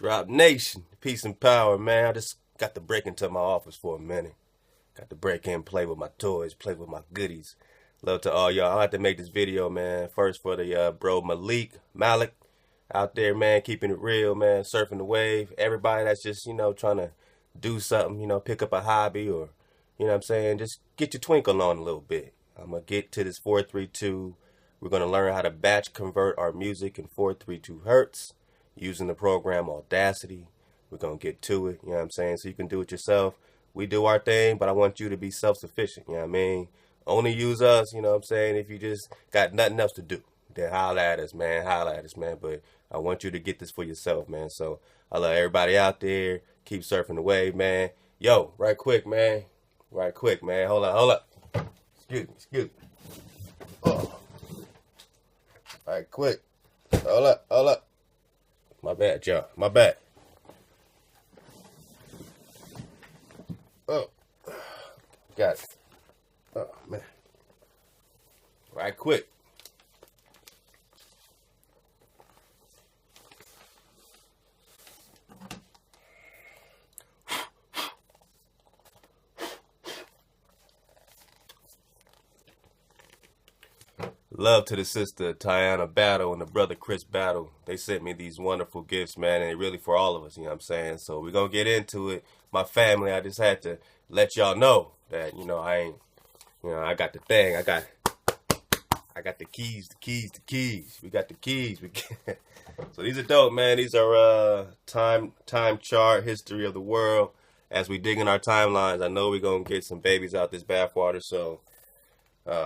Drop Nation, peace and power, man. I just got to break into my office for a minute. Got to break in, play with my toys, play with my goodies. Love to all y'all. I have to make this video, man. First for the bro Malik out there, man, keeping it real, man, surfing the wave. Everybody that's just, trying to do something, pick up a hobby or, what I'm saying, just get your twinkle on a little bit. I'm going to get to this 432. We're going to learn how to batch convert our music in 432 hertz using the program Audacity. We're going to get to it, you know what I'm saying, so you can do it yourself. We do our thing, but I want you to be self-sufficient, you know what I mean? Only use us, you know what I'm saying, if you just got nothing else to do. Then holla at us, man, but I want you to get this for yourself, man. So I love everybody out there. Keep surfing the wave, man. Yo, right quick, man. Hold up. Excuse me. Oh. Right quick. Hold up. My bad, y'all. My bad. Oh. Got it. Oh, man. Right quick. Love to the sister Tiana Battle and the brother Chris Battle. They sent me these wonderful gifts, man, and they really for all of us, you know what I'm saying? So we're going to get into it. My family, I just had to let y'all know that, I ain't, I got the thing. I got the keys. We got the keys. So these are dope, man. These are time chart, history of the world. As we dig in our timelines, I know we're going to get some babies out this bathwater, so...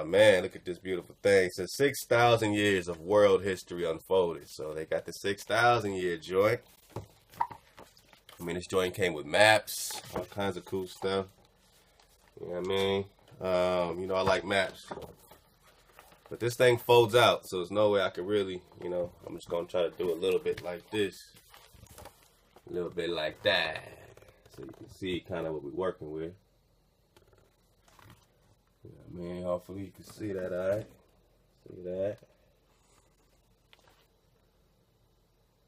man, look at this beautiful thing. So 6,000 years of world history unfolded. So they got the 6,000 year joint. I mean, this joint came with maps, all kinds of cool stuff. You know what I mean? I like maps. But this thing folds out, so there's no way I can really, I'm just going to try to do a little bit like this. A little bit like that. So you can see kind of what we're working with. Yeah, man, hopefully you can see that, alright? See that?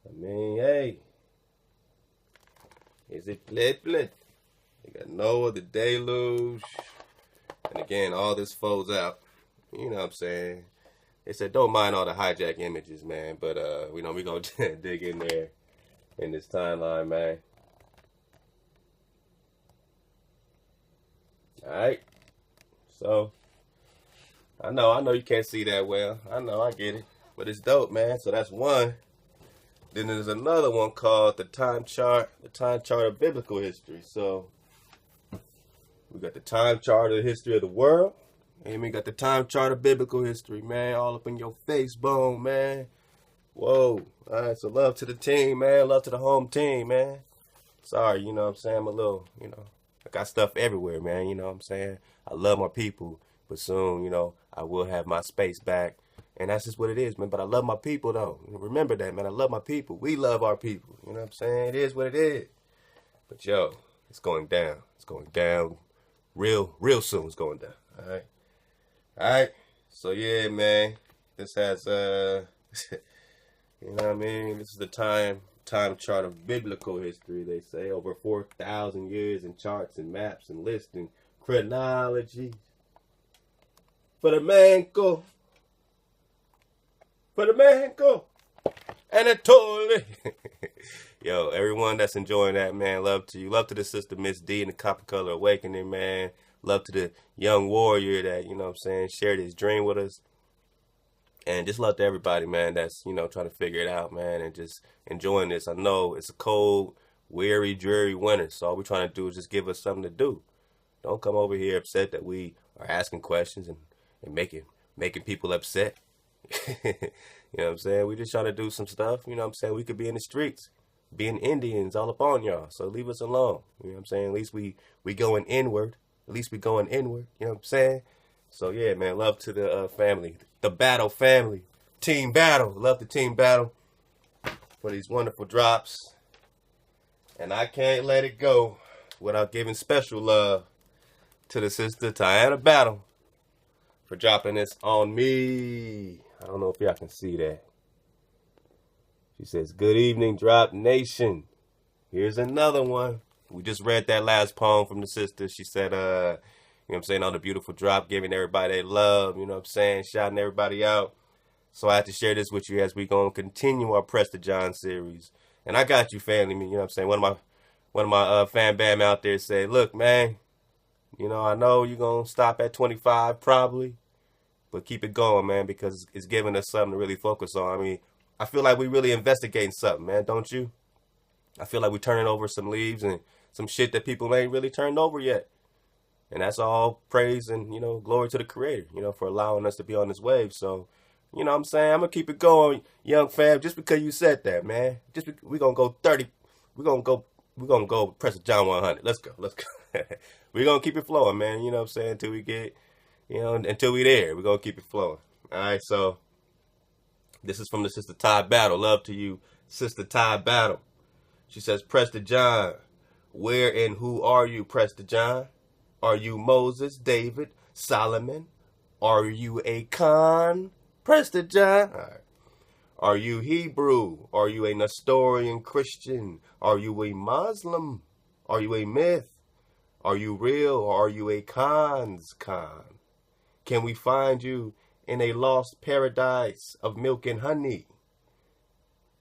I mean, hey. Is it play? You got Noah, the deluge. And again, all this folds out. You know what I'm saying? They said don't mind all the hijack images, man. But, we're going to dig in there in this timeline, man. Alright. So, I know you can't see that well. I know, I get it. But it's dope, man. So that's one. Then there's another one called the time chart of biblical history. So, we got the time chart of the history of the world. And we got the time chart of biblical history, man. All up in your face bone, man. Whoa. All right, so love to the team, man. Love to the home team, man. Sorry, you know what I'm saying? I'm a little, I got stuff everywhere, man. You know what I'm saying? I love my people, but soon, I will have my space back. And that's just what it is, man. But I love my people, though. Remember that, man. I love my people. We love our people. You know what I'm saying? It is what it is. But, yo, it's going down. It's going down real soon. It's going down. All right? All right? So, yeah, man. This has, you know what I mean? This is the time chart of biblical history, they say. Over 4,000 years in charts and maps and lists and chronology. For the man go. Anatoly. Yo, everyone that's enjoying that, man, love to you. Love to the sister Miss D and the Copper Color Awakening, man. Love to the young warrior that, shared his dream with us. And just love to everybody, man, that's, trying to figure it out, man, and just enjoying this. I know it's a cold, weary, dreary winter, so all we're trying to do is just give us something to do. Don't come over here upset that we are asking questions and making people upset. You know what I'm saying? We're just trying to do some stuff, you know what I'm saying? We could be in the streets, being Indians all up on y'all, so leave us alone. You know what I'm saying? At least we going inward. You know what I'm saying? So, yeah, man, love to the family. The Battle family. Team Battle. Love the Team Battle for these wonderful drops. And I can't let it go without giving special love to the sister Tiana Battle for dropping this on me. I don't know if y'all can see that. She says, good evening, Drop Nation. Here's another one. We just read that last poem from the sister. She said, you know what I'm saying, on the beautiful drop, giving everybody their love, you know what I'm saying, shouting everybody out. So I have to share this with you as we going to continue our Press to John series. And I got you, family. You know what I'm saying? One of my fan bam out there said, look, man, you know, I know you're going to stop at 25 probably, but keep it going, man, because it's giving us something to really focus on. I mean, I feel like we really investigating something, man, don't you? I feel like we're turning over some leaves and some shit that people ain't really turned over yet. And that's all praise and, you know, glory to the Creator, you know, for allowing us to be on this wave. So, you know what I'm saying? I'm going to keep it going, young fam, just because you said that, man. We're going to go 30. We're going to go press a John 100. Let's go. We're going to keep it flowing, man. You know what I'm saying? Until we get, you know, until we there. We're going to keep it flowing. All right, so this is from the Sister Ty Battle. Love to you, Sister Ty Battle. She says, Prester John, where and who are you, Prester John? Are you Moses, David, Solomon? Are you a Khan, Prester John? All right. Are you Hebrew? Are you a Nestorian Christian? Are you a Muslim? Are you a myth? Are you real or are you a Khan's Khan? Can we find you in a lost paradise of milk and honey?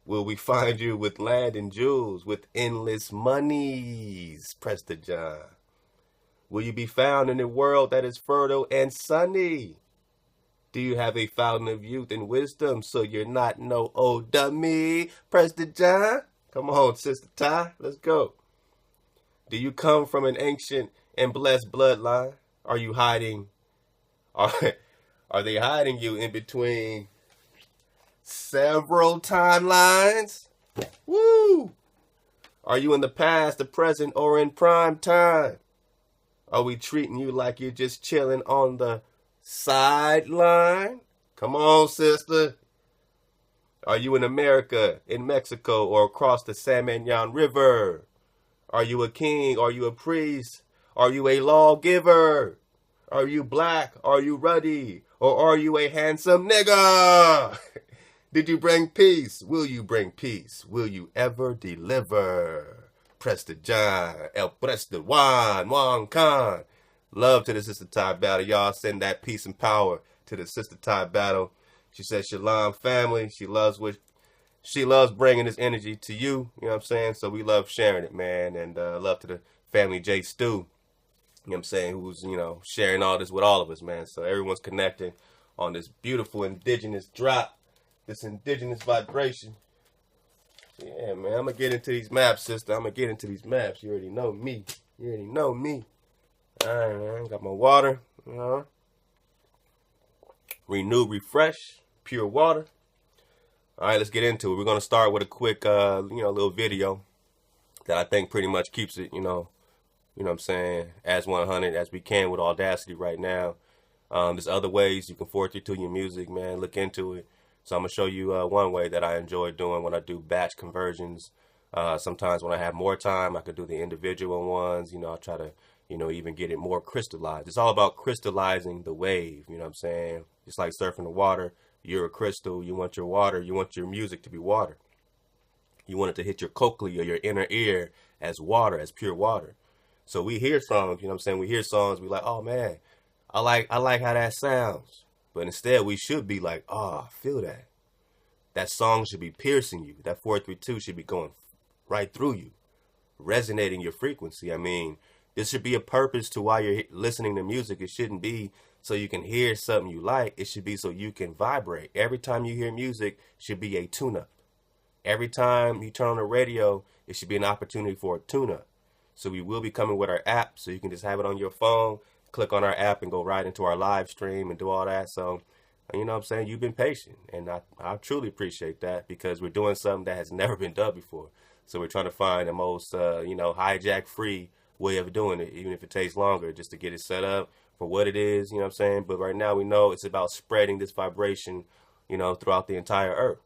Will we find you with land and jewels, with endless monies, Prester John? Will you be found in a world that is fertile and sunny? Do you have a fountain of youth and wisdom so you're not no old dummy, Prester John? Come on, Sister Ty, let's go. Do you come from an ancient and blessed bloodline? Are you hiding? Are they hiding you in between several timelines? Woo! Are you in the past, the present, or in prime time? Are we treating you like you're just chilling on the sideline? Come on, sister. Are you in America, in Mexico, or across the San Manon River? Are you a king? Are you a priest? Are you a lawgiver? Are you black? Are you ruddy? Or are you a handsome nigga? Did you bring peace? Will you bring peace? Will you ever deliver? Prester John, El Prester Juan Khan. Love to the Sister Ty Battle. Y'all send that peace and power to the Sister Ty Battle. She says, Shalom family. She loves bringing this energy to you. You know what I'm saying? So we love sharing it, man. And love to the family J Stu. You know what I'm saying? Who's, you know, sharing all this with all of us, man. So everyone's connecting on this beautiful indigenous drop, this indigenous vibration. Yeah, man, I'm going to get into these maps, sister. I'm going to get into these maps. You already know me. All right, man. Got my water. Renew, refresh, pure water. All right, let's get into it. We're going to start with a quick, little video that I think pretty much keeps it, you know what I'm saying, as 100 as we can with Audacity right now. There's other ways you can forward it to your music, man. Look into it. So I'm going to show you one way that I enjoy doing when I do batch conversions. Sometimes when I have more time, I could do the individual ones. You know, I try to, even get it more crystallized. It's all about crystallizing the wave, you know what I'm saying? Just like surfing the water, you're a crystal. You want your water, you want your music to be water. You want it to hit your cochlea or your inner ear as water, as pure water. So we hear songs, you know what I'm saying? We hear songs, we like, oh man, I like how that sounds. But instead, we should be like, oh, I feel that. That song should be piercing you. That 432 should be going right through you, resonating your frequency. I mean, this should be a purpose to why you're listening to music. It shouldn't be so you can hear something you like. It should be so you can vibrate. Every time you hear music should be a tune-up. Every time you turn on the radio, it should be an opportunity for a tune-up. So we will be coming with our app, so you can just have it on your phone, click on our app and go right into our live stream and do all that. So, you know what I'm saying? You've been patient, and I truly appreciate that, because we're doing something that has never been done before. So we're trying to find the most, hijack-free way of doing it, even if it takes longer, just to get it set up for what it is, you know what I'm saying? But right now we know it's about spreading this vibration, throughout the entire earth.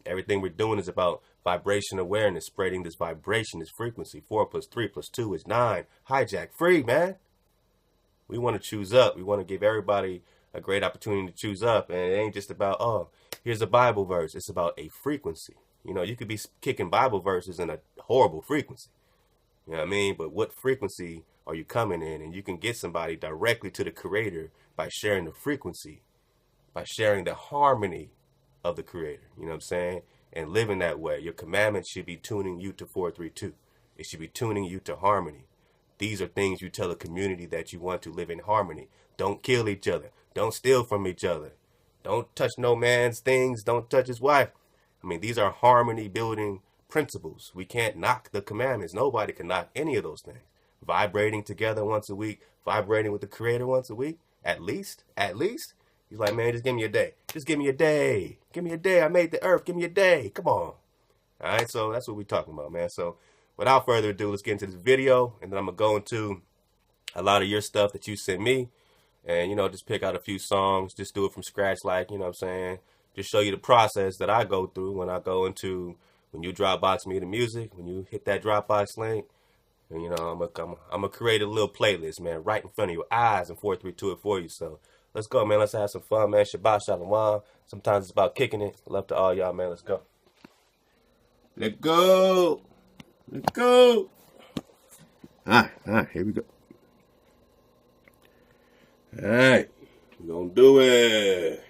Everything we're doing is about vibration awareness, spreading this vibration, this frequency. 4 + 3 + 2 is 9. Hijack free, man. We want to choose up. We want to give everybody a great opportunity to choose up. And it ain't just about, oh, here's a Bible verse. It's about a frequency. You know, you could be kicking Bible verses in a horrible frequency. You know what I mean? But what frequency are you coming in? And you can get somebody directly to the Creator by sharing the frequency, by sharing the harmony of the Creator. You know what I'm saying? And living that way. Your commandments should be tuning you to 432. It should be tuning you to harmony. These are things you tell a community that you want to live in harmony. Don't kill each other. Don't steal from each other. Don't touch no man's things. Don't touch his wife. I mean, these are harmony building principles. We can't knock the commandments. Nobody can knock any of those things. Vibrating together once a week, vibrating with the Creator once a week, at least. He's like, man, just give me a day. Just give me a day. Give me a day. I made the earth. Give me a day. Come on. All right, so that's what we're talking about, man. So without further ado, let's get into this video, and then I'm going to go into a lot of your stuff that you sent me, and, you know, just pick out a few songs, just do it from scratch, like, you know what I'm saying, just show you the process that I go through when I go into, when you Dropbox me the music, when you hit that Dropbox link, and, you know, I'm gonna create a little playlist, man, right in front of your eyes and 432 it for you. So let's go, man. Let's have some fun, man. Shabbat shalom. Sometimes it's about kicking it. Love to all y'all, man. Let's go. Let's go. Let's go. All right, here we go. All right, we're gonna do it.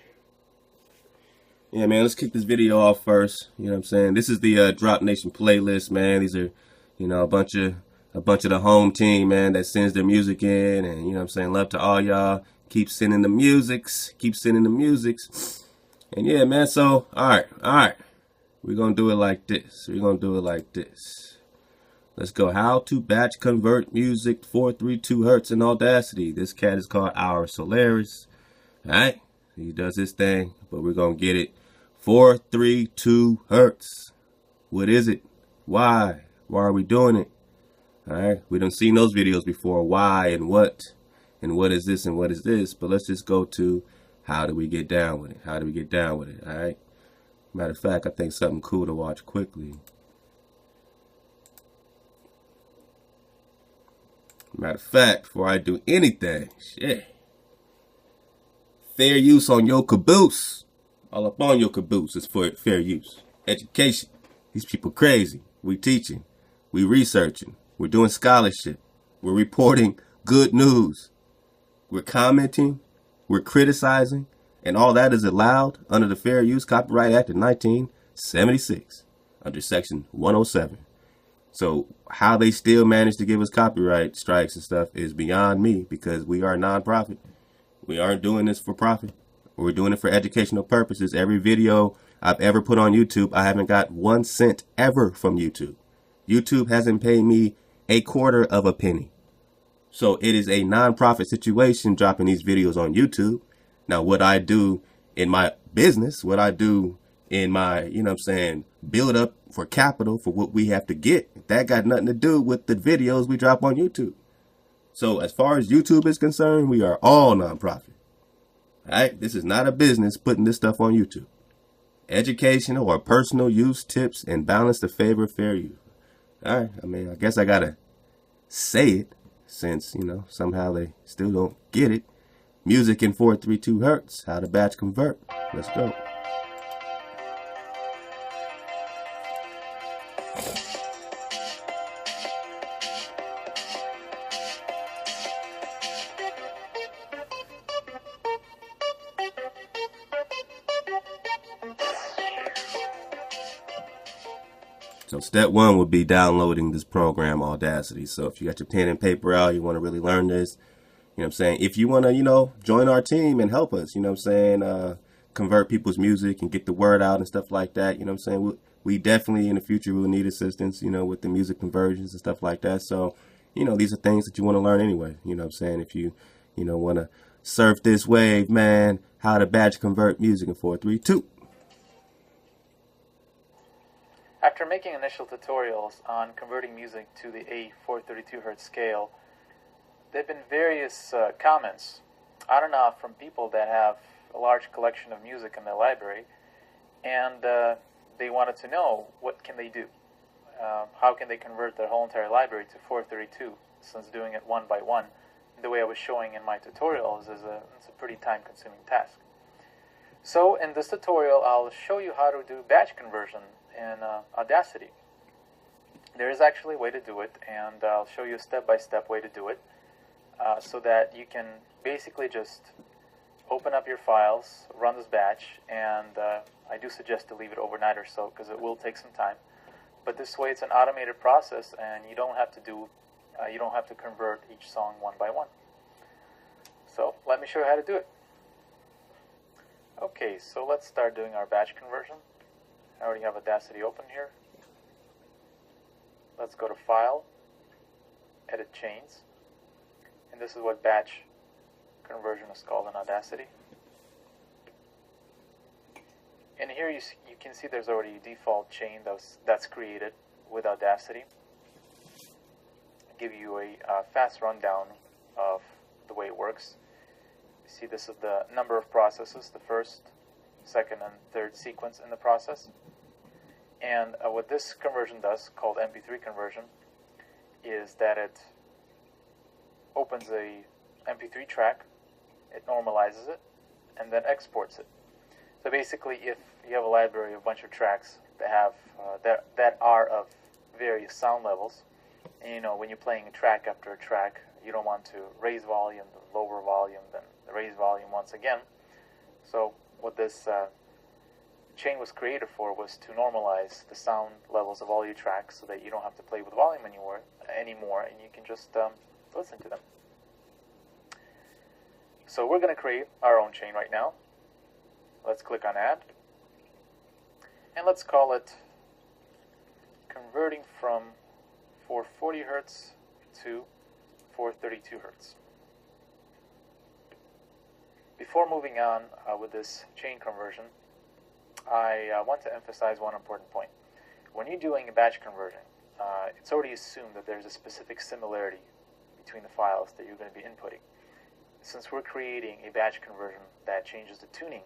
Yeah, man, let's kick this video off first. You know what I'm saying? This is the Drop Nation playlist, man. These are, you know, a bunch of the home team, man, that sends their music in, and, you know what I'm saying, love to all y'all. Keep sending the musics. Keep sending the musics. And yeah, man, so, all right. We're going to do it like this. Let's go. How to batch convert music 432 hertz in Audacity. This cat is called Our Solaris. All right. He does his thing, but we're going to get it 432 hertz. What is it? Why? Why are we doing it? All right. We done seen those videos before. Why and what is this and what is this? But let's just go to how do we get down with it? All right. Matter of fact, I think something cool to watch quickly. Matter of fact, before I do anything, fair use on your caboose. All up on your caboose is for fair use. Education. These people crazy. We teaching. We researching. We're doing scholarship. We're reporting good news. We're commenting. We're criticizing. And all that is allowed under the Fair Use Copyright Act of 1976 under Section 107. So how they still manage to give us copyright strikes and stuff is beyond me, because we are a nonprofit. We aren't doing this for profit. We're doing it for educational purposes. Every video I've ever put on YouTube, I haven't got 1 cent ever from YouTube. YouTube hasn't paid me a quarter of a penny. So it is a nonprofit situation dropping these videos on YouTube. Now, what I do in my business, what I do in my, you know what I'm saying, build up for capital for what we have to get, that got nothing to do with the videos we drop on YouTube. So as far as YouTube is concerned, we are all nonprofit. All right, this is not a business putting this stuff on YouTube. Educational or personal use tips and balance to favor fair use. All right, I mean, I guess I gotta say it since, you know, somehow they still don't get it. Music in 432 hertz, how to batch convert. Let's go. So step one would be downloading this program, Audacity. So if you got your pen and paper out, you want to really learn this, you know what I'm saying? If you want to, you know, join our team and help us, you know what I'm saying, convert people's music and get the word out and stuff like that, you know what I'm saying? We definitely in the future will need assistance, you know, with the music conversions and stuff like that. So, you know, these are things that you want to learn anyway, you know what I'm saying? If you know, want to surf this wave, man, how to batch convert music in 432. After making initial tutorials on converting music to the A432 Hz scale, there have been various comments on and off from people that have a large collection of music in their library, and they wanted to know what can they do. How can they convert their whole entire library to 432, since doing it one by one, the way I was showing in my tutorials, it's a pretty time-consuming task. So in this tutorial, I'll show you how to do batch conversion in Audacity. There is actually a way to do it, and I'll show you a step-by-step way to do it, so that you can basically just open up your files, run this batch, and I do suggest to leave it overnight or so, because it will take some time. But this way it's an automated process, and you don't have to convert each song one by one. So let me show you how to do it. Okay, so let's start doing our batch conversion. I already have Audacity open here. Let's go to File, Edit Chains, and this is what batch conversion is called in Audacity. And here you can see there's already a default chain that's created with Audacity. I'll give you a fast rundown of the way it works. You see, this is the number of processes, the first, second, and third sequence in the process. And what this conversion does, called MP3 conversion, is that it opens a MP3 track, it normalizes it, and then exports it. So basically, if you have a library of a bunch of tracks that have that are of various sound levels, and you know, when you're playing a track after a track, you don't want to raise volume, then lower volume, then raise volume once again. So what this chain was created for was to normalize the sound levels of all your tracks, so that you don't have to play with volume anymore, and you can just listen to them. So we're going to create our own chain right now. Let's click on Add, and let's call it Converting from 440 Hz to 432 Hz. Before moving on with this chain conversion, I want to emphasize one important point. When you're doing a batch conversion, it's already assumed that there's a specific similarity between the files that you're going to be inputting. Since we're creating a batch conversion that changes the tuning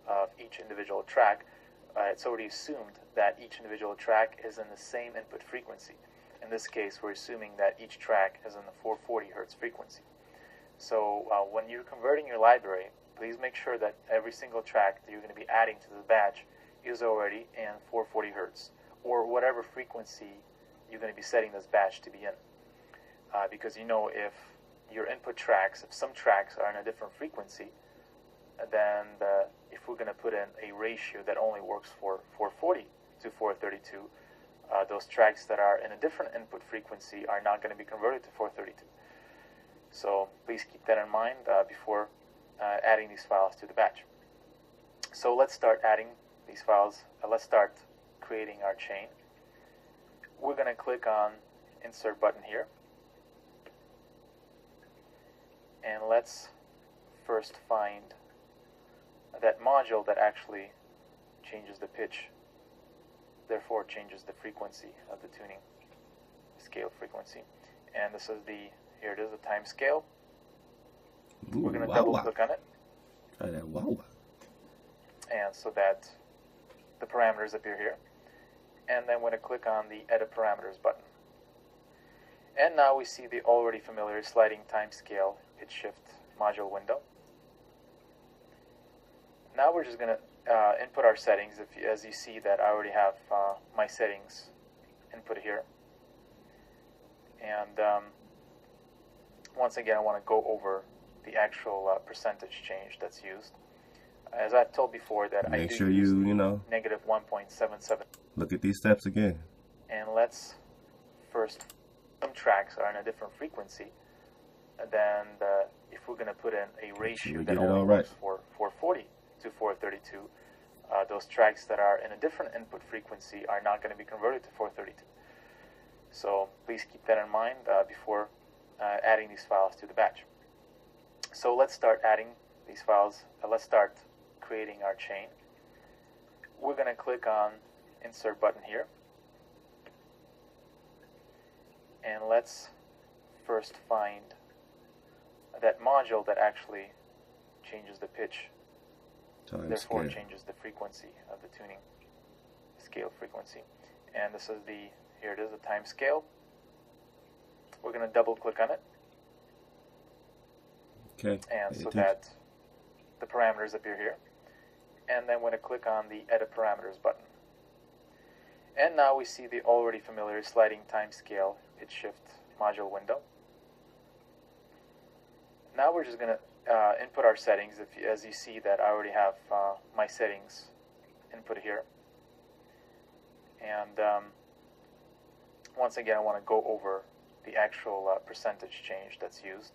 of each individual track, it's already assumed that each individual track is in the same input frequency. In this case, we're assuming that each track is in the 440 Hz frequency. So when you're converting your library, please make sure that every single track that you're going to be adding to the batch is already in 440 Hz, or whatever frequency you're going to be setting this batch to be in. Because you know, if your input tracks, if some tracks are in a different frequency, then if we're going to put in a ratio that only works for 440 to 432, those tracks that are in a different input frequency are not going to be converted to 432. So please keep that in mind before adding these files to the batch. So let's start adding these files. Let's start creating our chain. We're going to click on Insert button here. And let's first find that module that actually changes the pitch, therefore changes the frequency of the tuning scale frequency. And this is here it is, the time scale. We're going to double click on it. Try that wow. And so that the parameters appear here. And then we're going to click on the Edit Parameters button. And now we see the already familiar sliding time scale pitch shift module window. Now we're just going to input our settings. As you see that I already have my settings input here. And once again, I want to go over the actual percentage change that's used. As I've told before, that make I do sure use you know, negative 1.77. look at these steps again. And let's first, some tracks are in a different frequency. And then if we're going to put in a ratio that only works for 440 to 432, those tracks that are in a different input frequency are not going to be converted to 432. So please keep that in mind before adding these files to the batch. So let's start adding these files. Let's start creating our chain. We're going to click on Insert button here. And let's first find that module that actually changes the pitch, therefore changes the frequency of the tuning scale frequency. And this is here it is, the time scale. We're going to double click on it. Okay. And so that the parameters appear here. And then we're going to click on the Edit Parameters button. And now we see the already familiar sliding time scale pitch shift module window. Now we're just going to input our settings. As you see that I already have my settings input here. And once again, I want to go over the actual percentage change that's used.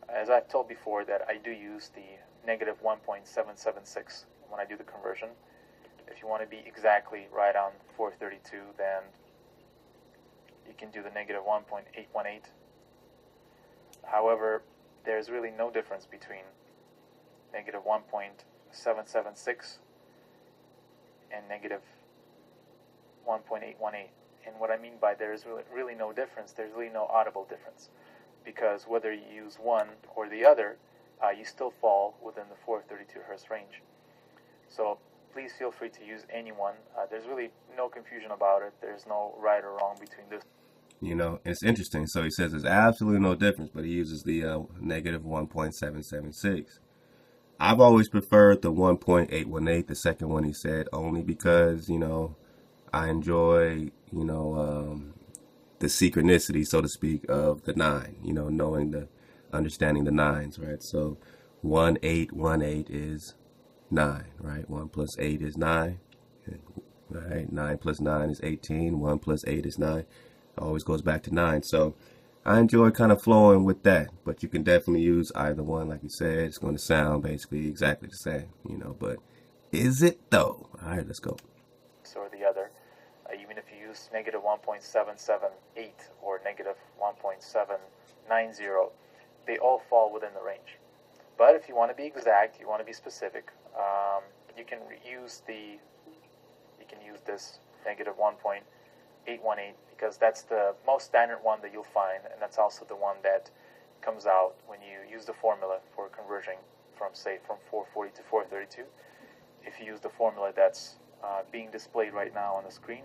As I've told before, that I do use the negative 1.776 when I do the conversion. If you want to be exactly right on 432, then you can do the negative 1.818. However, there's really no difference between negative 1.776 and negative 1.818. And what I mean by there is really no difference, there's really no audible difference. Because whether you use one or the other, you still fall within the 432 Hz range. So please feel free to use any one. There's really no confusion about it. There's no right or wrong between this. You know, it's interesting. So he says there's absolutely no difference, but he uses the negative 1.776. I've always preferred the 1.818, the second one he said, only because, you know, I enjoy, you know, the synchronicity, so to speak, of the 9, you know, understanding the 9s, right? So 1818 is 9, right? 1 plus 8 is 9, right? 9 plus 9 is 18, 1 plus 8 is 9. It always goes back to 9. So I enjoy kind of flowing with that, but you can definitely use either one. Like you said, it's going to sound basically exactly the same, you know, but is it though? All right, let's go. Or the other. Even if you use negative 1.778 or negative 1.790, they all fall within the range. But if you want to be exact, you want to be specific, you can use this negative 1.818 because that's the most standard one that you'll find, and that's also the one that comes out when you use the formula for converting from 440 to 432. If you use the formula that's being displayed right now on the screen,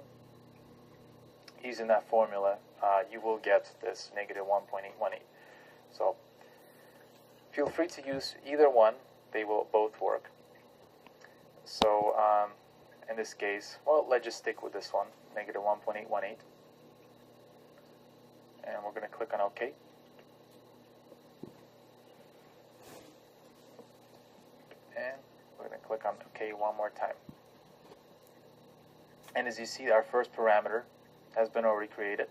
using that formula, you will get this negative 1.818. So feel free to use either one. They will both work. So in this case, well, let's just stick with this one, negative 1.818. And we're going to click on OK. And we're going to click on OK one more time. And as you see, our first parameter has been already created.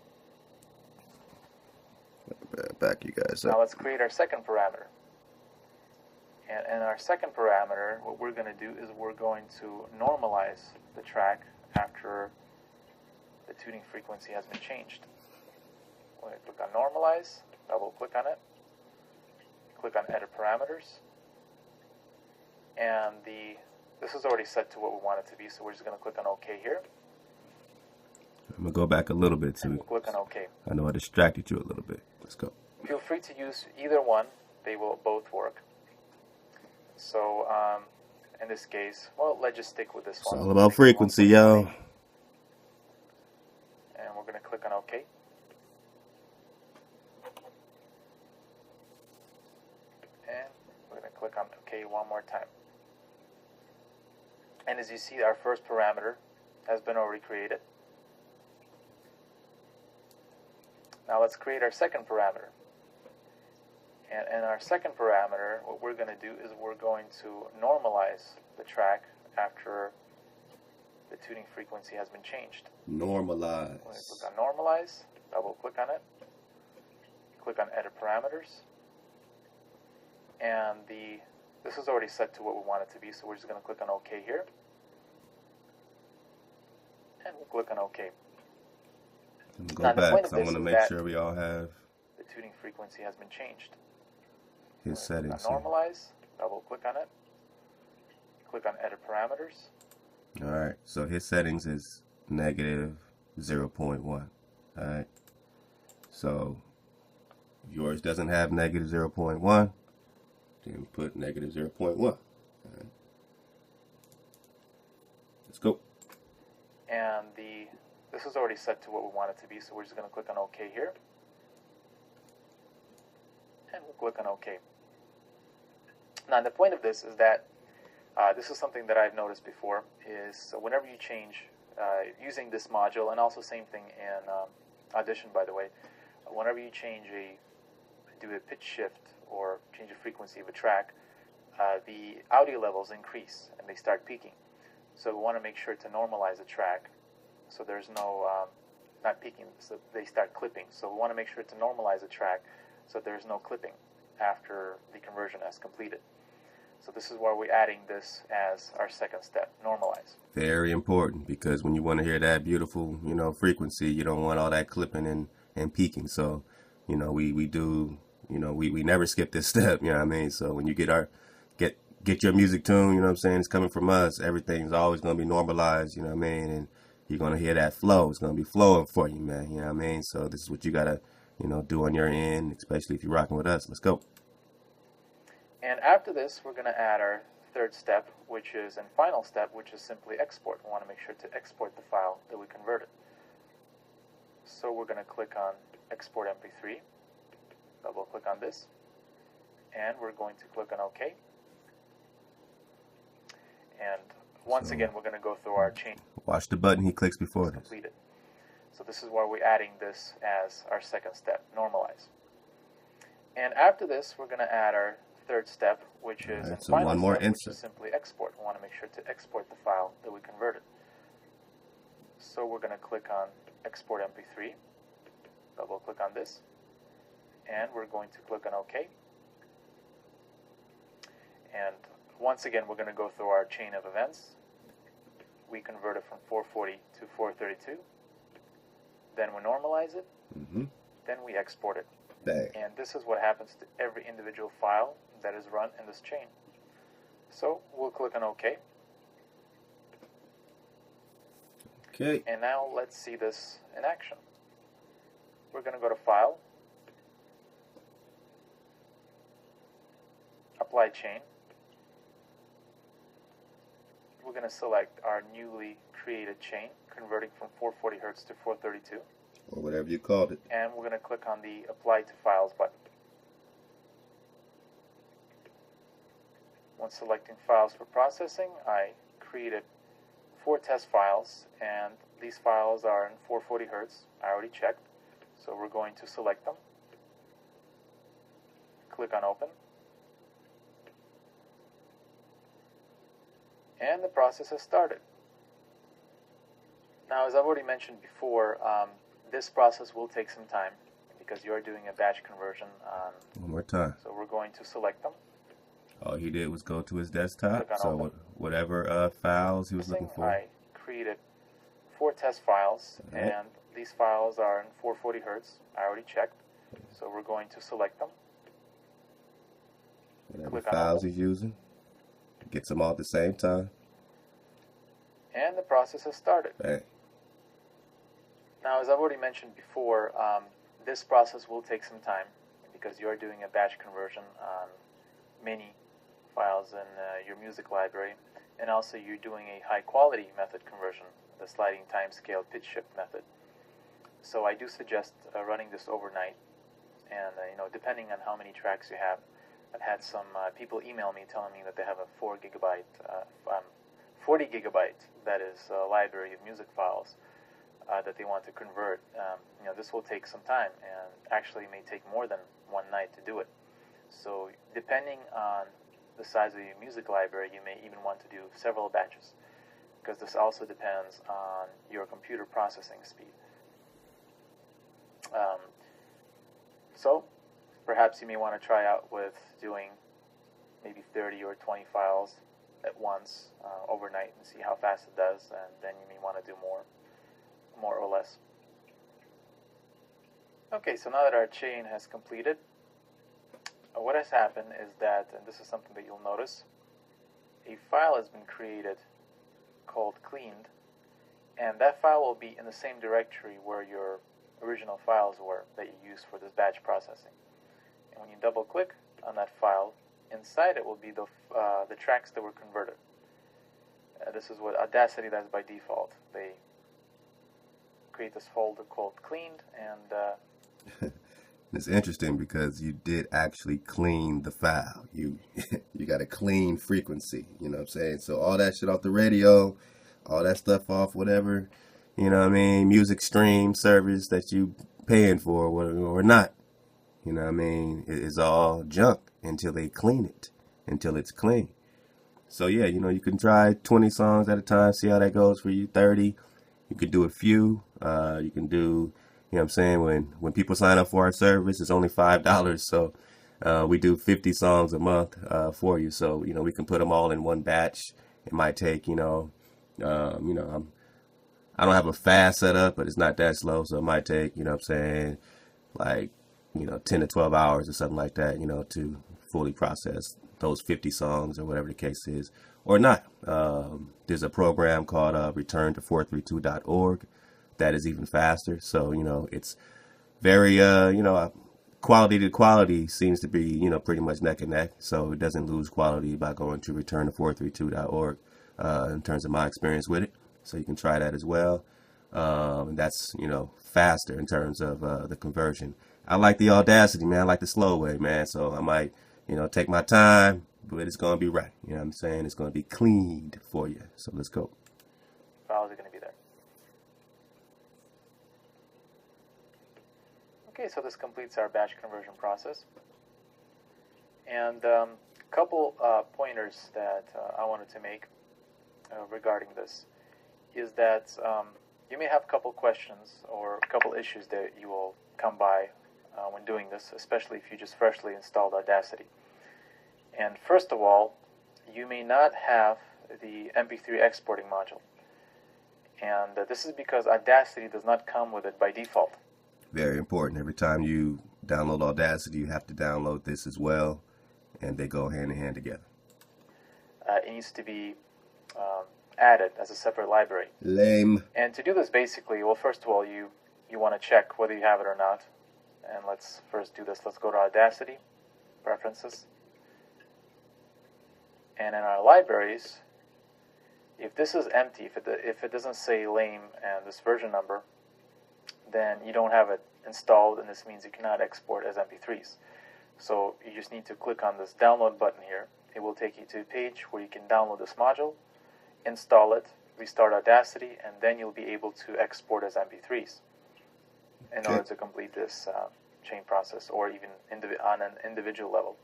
Back you guys up. Now let's create our second parameter. And our second parameter, what we're going to do is we're going to normalize the track after the tuning frequency has been changed. We're going to click on Normalize, double click on it, click on Edit Parameters, and this is already set to what we want it to be, so we're just going to click on OK here. I'm going to go back a little bit too. We'll click on OK. I know I distracted you a little bit. Let's go. Feel free to use either one. They will both work. So in this case, well, let's just stick with this one. It's all about frequency, y'all. And we're going to click on OK. And we're going to click on OK one more time. And as you see, our first parameter has been already created. Now let's create our second parameter. And our second parameter, what we're going to do is we're going to normalize the track after the tuning frequency has been changed. Normalize. We're going to click on Normalize, double click on it, click on Edit Parameters, and this is already set to what we want it to be, so we're just going to click on OK here, and we'll click on OK. I'm going to go back, so I want to make sure we all have the tuning frequency has been changed. His settings. Normalize, double click on it, click on Edit Parameters. Alright, so his settings is negative 0.1. Alright, so if yours doesn't have negative 0.1, then put negative 0.1. Alright, let's go. And this is already set to what we want it to be, so we're just going to click on OK here. And we'll click on OK. Now, the point of this is that this is something that I've noticed before, is whenever you change using this module, and also same thing in Audition, by the way. Whenever you do a pitch shift or change the frequency of a track, the audio levels increase and they start peaking. So we want to make sure to normalize the track so there's no, not peaking, so they start clipping. So we want to make sure to normalize the track so there's no clipping after the conversion has completed. So this is why we're adding this as our second step, normalize. Very important, because when you want to hear that beautiful, frequency, you don't want all that clipping and peaking. So, we do, we never skip this step, you know what I mean? So when you get your music tune, it's coming from us, everything's always going to be normalized, you know what I mean? And you're going to hear that flow. It's going to be flowing for you, man, you know what I mean? So this is what you got to, do on your end, especially if you're rocking with us. Let's go. And after this, we're going to add our third step, and final step, which is simply export. We want to make sure to export the file that we converted. So we're going to click on Export MP3, double click on this, and we're going to click on OK. And once again, we're going to go through our chain. Watch the button he clicks before this. Completed. So this is why we're adding this as our second step, normalize. And after this, we're going to add our third step, which is one more insert. Simply export. We want to make sure to export the file that we converted. So we're going to click on Export MP3, double click on this, and we're going to click on OK. And once again, we're going to go through our chain of events. We convert it from 440 to 432. Then we normalize it. Then we export it. Dang. And this is what happens to every individual file that is run in this chain. So we'll click on OK. Okay. And now let's see this in action. We're going to go to File, Apply Chain. We're going to select our newly created chain, converting from 440 Hz to 432. Or whatever you called it. And we're going to click on the Apply to Files button. When selecting files for processing, I created 4 test files, and these files are in 440 Hz. I already checked, so we're going to select them. Click on Open. And the process has started. Now, as I've already mentioned before, this process will take some time because you're doing a batch conversion. One more time. So we're going to select them. All he did was go to his desktop. So whatever files he was looking for. I created 4 test files, and these files are in 440 Hz. I already checked. So we're going to select them. Whatever files he's using. Gets them all at the same time. And the process has started. Bang. Now, as I've already mentioned before, this process will take some time because you're doing a batch conversion on many files in your music library, and also you're doing a high-quality method conversion, the sliding timescale pitch shift method. So I do suggest running this overnight, and depending on how many tracks you have. I've had some people email me telling me that they have a 40 gigabyte, that is a library of music files that they want to convert. This will take some time, and actually may take more than one night to do it. So depending on the size of your music library, you may even want to do several batches, because this also depends on your computer processing speed. So perhaps you may want to try out with doing maybe 30 or 20 files at once overnight and see how fast it does, and then you may want to do more or less. Okay, so now that our chain has completed, what has happened is that, and this is something that you'll notice, a file has been created called cleaned, and that file will be in the same directory where your original files were that you used for this batch processing. And when you double click on that file, inside it will be the tracks that were converted. This is what Audacity does by default. They create this folder called cleaned, and it's interesting because you did actually clean the file. You got a clean frequency, you know what I'm saying? So all that shit off the radio, all that stuff off whatever, you know what I mean, music stream service that you paying for or not. You know what I mean? It's all junk until they clean it, until it's clean. So yeah, you know, you can try 20 songs at a time, see how that goes for you. 30. You could do a few. You can do, you know what I'm saying, when people sign up for our service, it's only $5. So we do 50 songs a month for you. So, you know, we can put them all in one batch. It might take, I don't have a fast setup, but it's not that slow. So it might take, you know what I'm saying, like, 10 to 12 hours or something like that, to fully process those 50 songs or whatever the case is, or not. There's a program called return to432.org that is even faster. So, it's very, quality to quality seems to be, pretty much neck and neck. So it doesn't lose quality by going to return to432.org in terms of my experience with it. So you can try that as well. That's, faster in terms of the conversion. I like the Audacity, man. I like the slow way, man. So I might, take my time, but it's going to be right. You know what I'm saying? It's going to be cleaned for you. So let's go. Files are going to be there. Okay, so this completes our batch conversion process. And a couple pointers that I wanted to make regarding this is that you may have a couple questions or a couple issues that you will come by when doing this, especially if you just freshly installed Audacity. And first of all, you may not have the MP3 exporting module. And this is because Audacity does not come with it by default. Very important. Every time you download Audacity, you have to download this as well, and they go hand in hand together. It needs to be added as a separate library. Lame. And to do this, basically, well, first of all, you want to check whether you have it or not. And let's first do this. Let's go to Audacity, Preferences. And in our libraries, if this is empty, if it doesn't say lame and this version number, then you don't have it installed, and this means you cannot export as MP3s. So you just need to click on this download button here. It will take you to a page where you can download this module, install it, restart Audacity, and then you'll be able to export as MP3s in order to complete this chain process, or even on an individual level.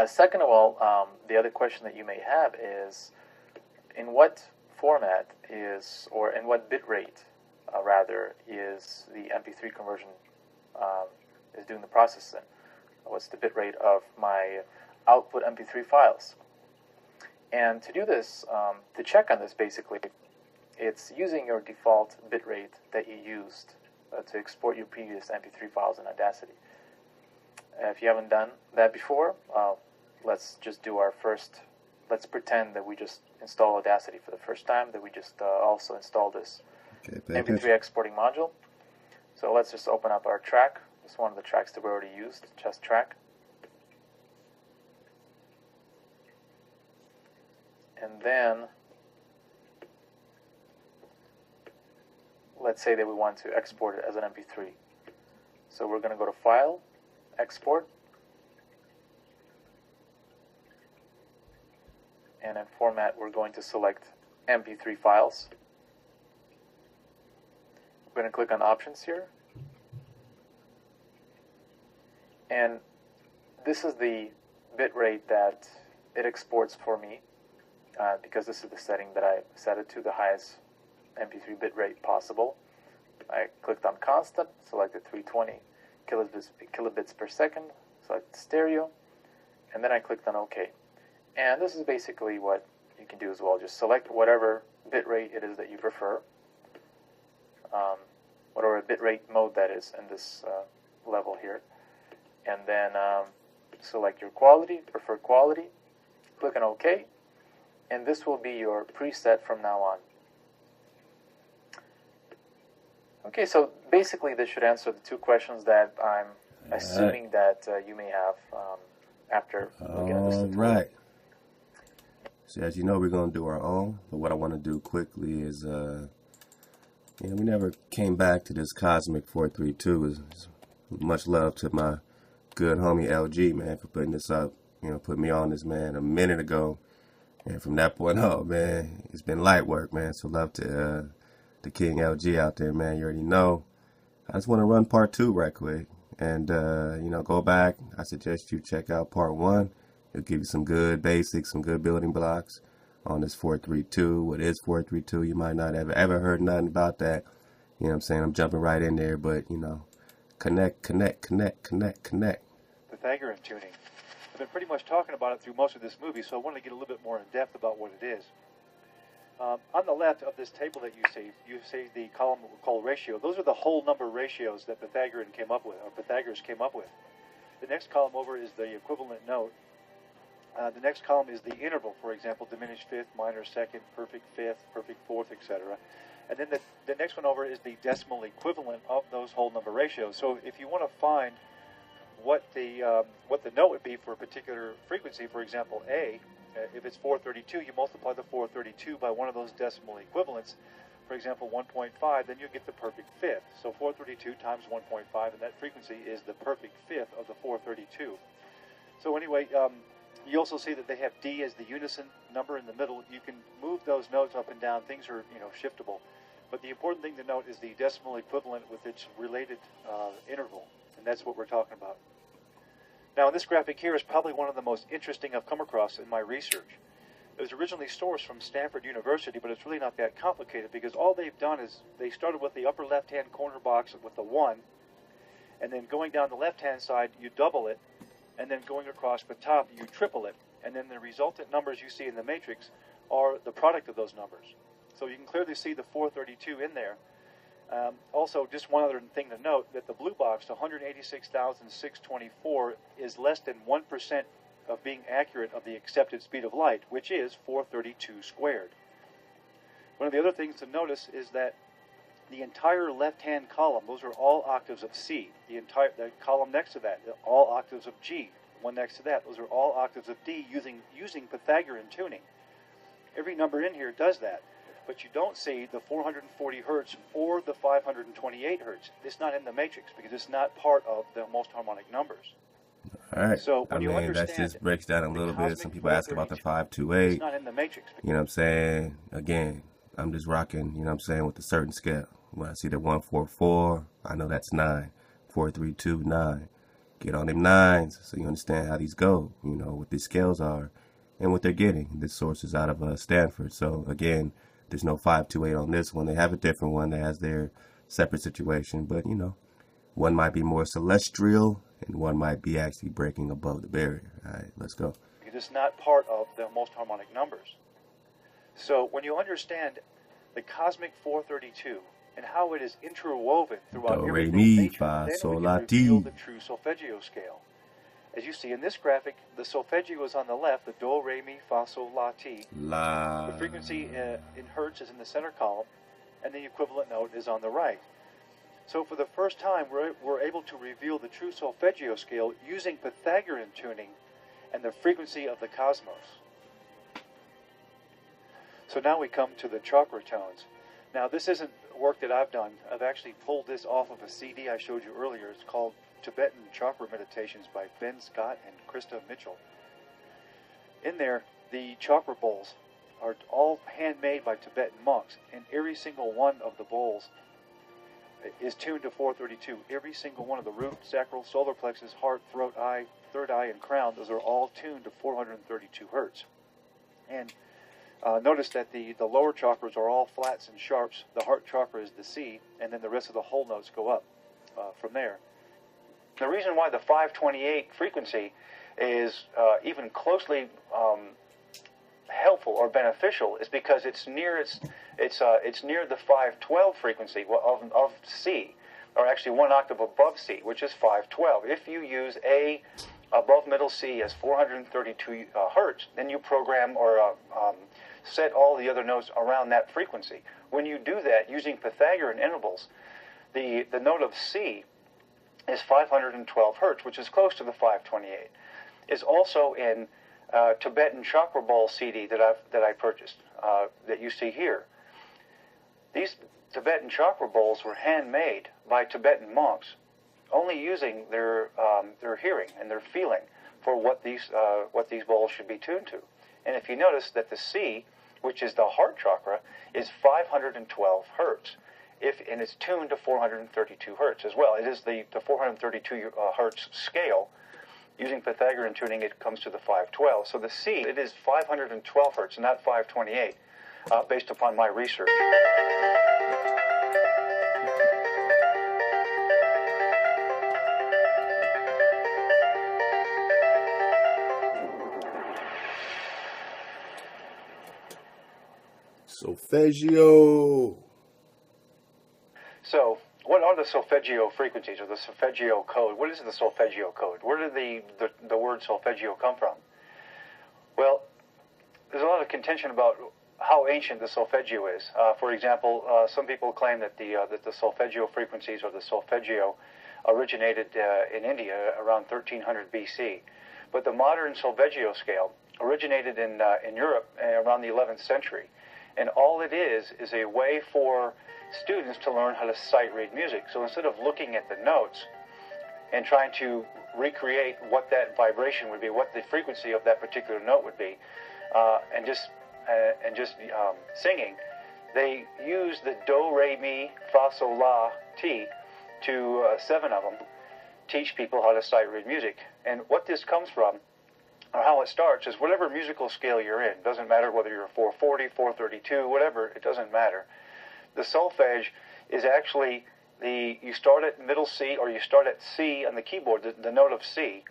Second of all, the other question that you may have is, in what format is, or in what bit rate, rather, is the MP3 conversion is doing the processing? What's the bit rate of my output MP3 files? And to do this, to check on this, basically, it's using your default bit rate that you used to export your previous MP3 files in Audacity. If you haven't done that before, let's just do our first. Let's pretend that we just install Audacity for the first time, that we just also install this MP3 exporting module. So let's just open up our track. This is one of the tracks that we already used, chest track. And then let's say that we want to export it as an MP3. So we're going to go to File, Export, and in Format we're going to select MP3 files. We're going to click on Options here, and this is the bit rate that it exports for me, because this is the setting that I set it to, the highest MP3 bit rate possible. I clicked on Constant, selected 320 kilobits per second, select Stereo, and then I clicked on OK. And this is basically what you can do as well. Just select whatever bit rate it is that you prefer, whatever bit rate mode that is in this level here, and then select your quality, preferred quality, click on OK, and this will be your preset from now on. Okay, so basically this should answer the two questions that I'm assuming that you may have after looking at this tutorial. Right. So as you know, we're going to do our own, but what I want to do quickly is, we never came back to this Cosmic 432. Much love to my good homie LG, man, for putting this up. Put me on this, man, a minute ago. And from that point on, man, it's been light work, man. So love to King LG out there, man. You already know. I just want to run part 2 right quick. And, go back. I suggest you check out part 1. It'll give you some good basics, some good building blocks on this 432. What is 432? You might not have ever heard nothing about that. You know what I'm saying? I'm jumping right in there, but, connect. Pythagorean tuning. I've been pretty much talking about it through most of this movie, so I want to get a little bit more in depth about what it is. On the left of this table that you see the column called ratio. Those are the whole number ratios that Pythagoras came up with. The next column over is the equivalent note. The next column is the interval, for example, diminished fifth, minor second, perfect fifth, perfect fourth, etc. And then the next one over is the decimal equivalent of those whole number ratios. So if you want to find what the note would be for a particular frequency, for example, A, if it's 432, you multiply the 432 by one of those decimal equivalents, for example, 1.5, then you get the perfect fifth. So 432 times 1.5, and that frequency is the perfect fifth of the 432. So anyway, you also see that they have D as the unison number in the middle. You can move those notes up and down. Things are, shiftable. But the important thing to note is the decimal equivalent with its related interval, and that's what we're talking about. Now, this graphic here is probably one of the most interesting I've come across in my research. It was originally sourced from Stanford University, but it's really not that complicated because all they've done is they started with the upper left-hand corner box with the 1, and then going down the left-hand side, you double it, and then going across the top, you triple it, and then the resultant numbers you see in the matrix are the product of those numbers. So you can clearly see the 432 in there. Also, just one other thing to note, that the blue box, the 186,624, is less than 1% of being accurate of the accepted speed of light, which is 432 squared. One of the other things to notice is that the entire left-hand column, those are all octaves of C. The column next to that, all octaves of G. The one next to that, those are all octaves of D using Pythagorean tuning. Every number in here does that. But you don't see the 440 hertz or the 528 hertz. It's not in the matrix because it's not part of the most harmonic numbers. All right. So when you understand that just breaks down a little bit. Some people ask about the 528. It's not in the matrix. You know what I'm saying? Again, I'm just rocking, with a certain scale. When I see the 144, I know that's 9. 432, 9. Get on them 9s so you understand how these go, what these scales are and what they're getting. This source is out of Stanford. So again, there's no 528 on this one. They have a different one that has their separate situation. But, one might be more celestial and one might be actually breaking above the barrier. All right, let's go. It is not part of the most harmonic numbers. So when you understand the cosmic 432 and how it is interwoven throughout everything in nature, then we can reveal the true solfeggio scale. As you see in this graphic, the solfeggio is on the left, the do, re, mi, fa, sol, la, ti. The frequency in hertz is in the center column, and the equivalent note is on the right. So for the first time, we're able to reveal the true solfeggio scale using Pythagorean tuning and the frequency of the cosmos. So now we come to the chakra tones. Now this isn't work that I've done. I've actually pulled this off of a CD I showed you earlier. It's called Tibetan Chakra Meditations by Ben Scott and Krista Mitchell. In there, the chakra bowls are all handmade by Tibetan monks, and every single one of the bowls is tuned to 432. Every single one of the root, sacral, solar plexus, heart, throat, eye, third eye, and crown, those are all tuned to 432 hertz. And notice that the lower chakras are all flats and sharps. The heart chakra is the C, and then the rest of the whole notes go up from there. The reason why the 528 frequency is even closely helpful or beneficial is because it's near the 512 frequency of C, or actually one octave above C, which is 512. If you use A above middle C as 432 hertz, then you program or set all the other notes around that frequency. When you do that using Pythagorean intervals, the note of C is 512 hertz, which is close to the 528. Is also in Tibetan Chakra Ball CD that I purchased, that you see here. These Tibetan chakra bowls were handmade by Tibetan monks, only using their hearing and their feeling for what these bowls should be tuned to. And if you notice that the C, which is the heart chakra, is 512 hertz. And it's tuned to 432 hertz as well. It is the 432 hertz scale. Using Pythagorean tuning, it comes to the 512. So the C, it is 512 hertz, not 528, based upon my research. Solfeggio. So, what are the solfeggio frequencies, or the solfeggio code? What is the solfeggio code? Where did the word solfeggio come from? Well, there's a lot of contention about how ancient the solfeggio is. For example, some people claim that the solfeggio frequencies, or the solfeggio, originated in India around 1300 BC. But the modern solfeggio scale originated in Europe around the 11th century. And all it is a way for students to learn how to sight read music. So instead of looking at the notes and trying to recreate what that vibration would be, what the frequency of that particular note would be, and just singing, they use the do, re, mi, fa, sol, la, ti, to 7 of them, teach people how to sight read music. And what this comes from, or how it starts, is whatever musical scale you're in. Doesn't matter whether you're 440, 432, whatever, it doesn't matter. The solfege is actually you start at middle C, or you start at C on the keyboard, the note of C,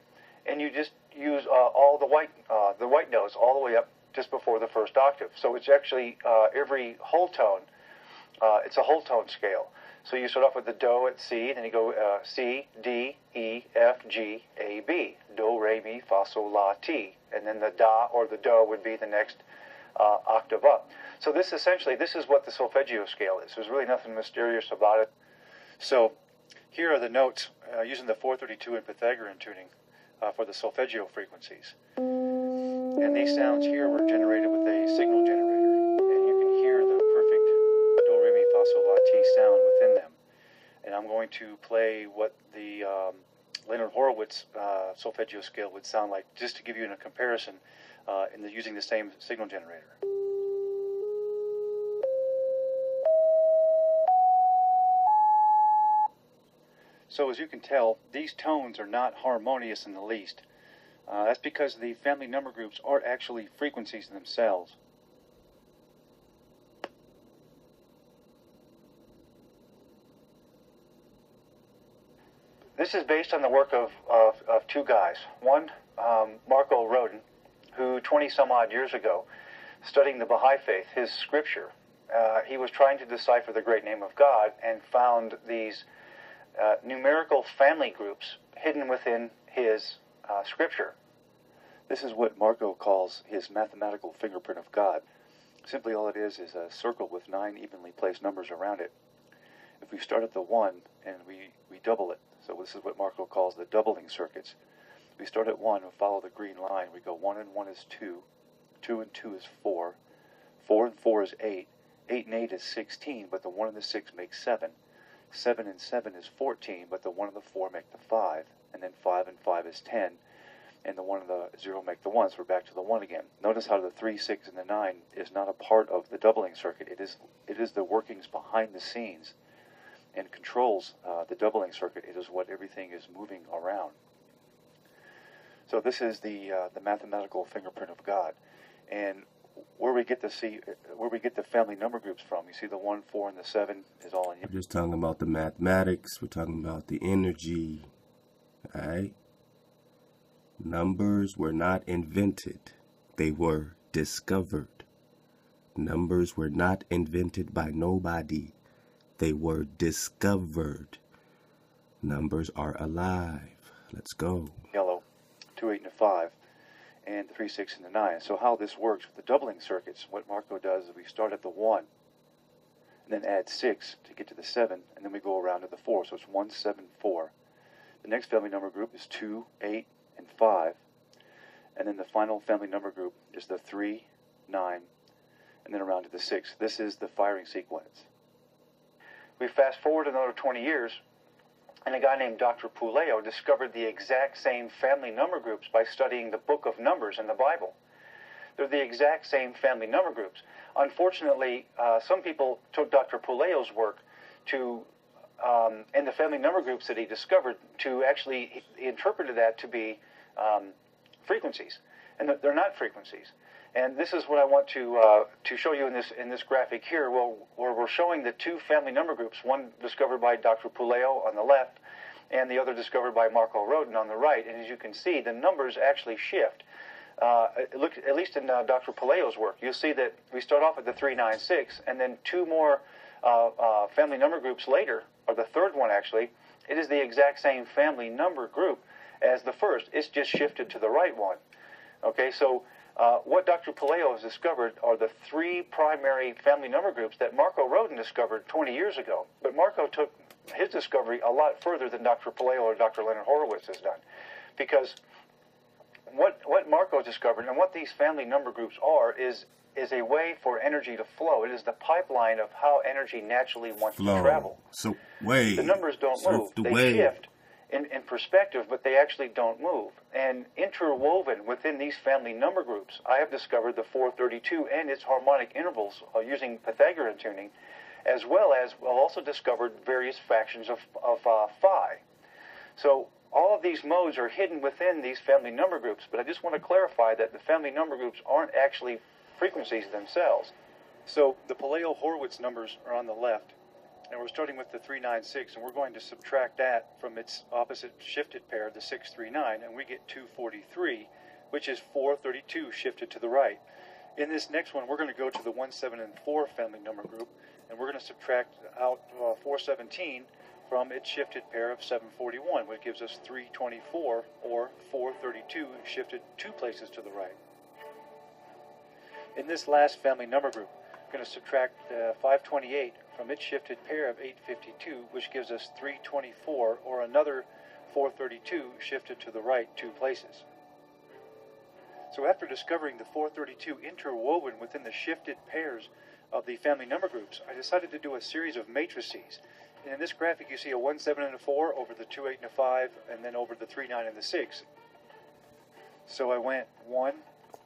and you just use all the white notes all the way up just before the first octave. So it's actually every whole tone. It's a whole tone scale. So you start off with the do at C, then you go C, D, E, F, G, A, B. Do, re, mi, fa, sol, la, ti. And then the da or the do would be the next octave up. So this is what the solfeggio scale is. There's really nothing mysterious about it. So here are the notes using the 432 and Pythagorean tuning for the solfeggio frequencies. And these sounds here were generated with a signal generator. And you can hear the perfect do, re, mi, fa, sol, la, ti sound within them. And I'm going to play what the Leonard Horowitz solfeggio scale would sound like, just to give you a comparison using the same signal generator. So as you can tell, these tones are not harmonious in the least. That's because the family number groups are actually frequencies themselves. This is based on the work of 2 guys. One, Marco Rodin, who 20 some odd years ago, studying the Baha'i faith, his scripture, he was trying to decipher the great name of God and found these numerical family groups hidden within his scripture. This is what Marco calls his mathematical fingerprint of God. Simply all it is a circle with 9 evenly placed numbers around it. If we start at the 1 and we double it, so this is what Marco calls the doubling circuits. We start at 1 and follow the green line. We go 1 and 1 is 2, 2 and 2 is 4, 4 and 4 is 8, 8 and 8 is 16, but the 1 and the 6 make 7. 7 and 7 is 14, but the 1 and the 4 make the 5, and then 5 and 5 is 10, and the 1 and the 0 make the 1, so we're back to the 1 again. Notice how the 3, 6, and the 9 is not a part of the doubling circuit. It is the workings behind the scenes and controls the doubling circuit. It is what everything is moving around. So this is the mathematical fingerprint of God, and where we get the family number groups from. You see the 1, 4, and the 7 is all in. We're just talking about the mathematics. We're talking about the energy. All right. Numbers were not invented; they were discovered. Numbers were not invented by nobody. They were discovered. Numbers are alive. Let's go. Yellow, 2, 8, and a 5, and the 3, 6, and the 9. So how this works with the doubling circuits, what Marco does is we start at the 1, and then add 6 to get to the 7, and then we go around to the 4. So it's 1, 7, 4. The next family number group is 2, 8, and 5. And then the final family number group is the 3, 9, and then around to the 6. This is the firing sequence. We fast forward another 20 years, and a guy named Dr. Puleo discovered the exact same family number groups by studying the Book of Numbers in the Bible. They're the exact same family number groups. Unfortunately, some people took Dr. Puleo's work to, and the family number groups that he discovered, to actually, he interpreted that to be frequencies, and they're not frequencies. And this is what I want to show you in this graphic here, where we're showing the two family number groups, one discovered by Dr. Puleo on the left, and the other discovered by Marco Rodin on the right. And as you can see, the numbers actually shift. Look, at least in Dr. Puleo's work, you'll see that we start off at the 396, and then two more family number groups later, or the third one actually, it is the exact same family number group as the first. It's just shifted to the right one. Okay, so what Dr. Puleo has discovered are the three primary family number groups that Marco Rodin discovered 20 years ago. But Marco took his discovery a lot further than Dr. Puleo or Dr. Leonard Horowitz has done. Because what Marco discovered and what these family number groups are is a way for energy to flow. It is the pipeline of how energy naturally wants to travel. So, wait. The numbers don't move. They shift in perspective, but they actually don't move. And interwoven within these family number groups, I have discovered the 432 and its harmonic intervals using Pythagorean tuning, as well as I've also discovered various factions of phi. So all of these modes are hidden within these family number groups, but I just want to clarify that the family number groups aren't actually frequencies themselves. So the Puleo-Horowitz numbers are on the left, and we're starting with the 396, and we're going to subtract that from its opposite shifted pair, the 639, and we get 243, which is 432 shifted to the right. In this next one, we're going to go to the 1, 7, and 4 family number group, and we're going to subtract out 417 from its shifted pair of 741, which gives us 324, or 432 shifted 2 places to the right. In this last family number group, we're going to subtract 528 from its shifted pair of 852, which gives us 324, or another 432 shifted to the right 2 places. So after discovering the 432 interwoven within the shifted pairs of the family number groups, I decided to do a series of matrices. And in this graphic you see a 1, 7, and a 4 over the 2, 8, and a 5, and then over the 3, 9, and the 6. So I went 1,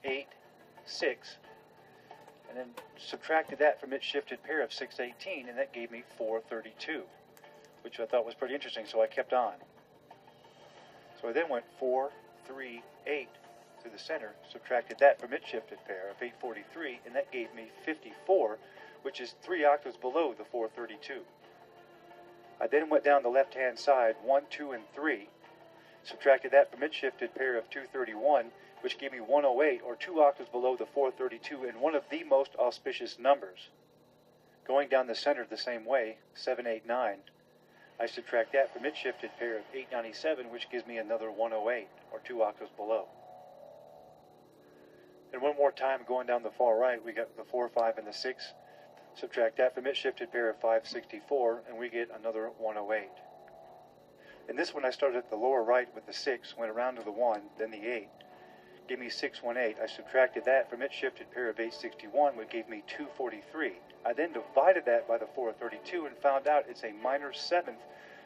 8, 6, and then subtracted that from its shifted pair of 618, and that gave me 432, which I thought was pretty interesting, so I kept on. So I then went 4, 3, 8 to the center, subtracted that from its shifted pair of 843, and that gave me 54, which is 3 octaves below the 432. I then went down the left-hand side, 1, 2, and 3, subtracted that from its shifted pair of 231, which gave me 108, or 2 octaves below the 432, and one of the most auspicious numbers. Going down the center the same way, 789, I subtract that from its shifted pair of 897, which gives me another 108, or 2 octaves below. And one more time, going down the far right, we got the 4, 5, and the 6. Subtract that from its shifted pair of 564, and we get another 108. In this one, I started at the lower right with the 6, went around to the 1, then the 8. Gave me 618. I subtracted that from its shifted pair of 861, which gave me 243. I then divided that by the 432 and found out it's a minor seventh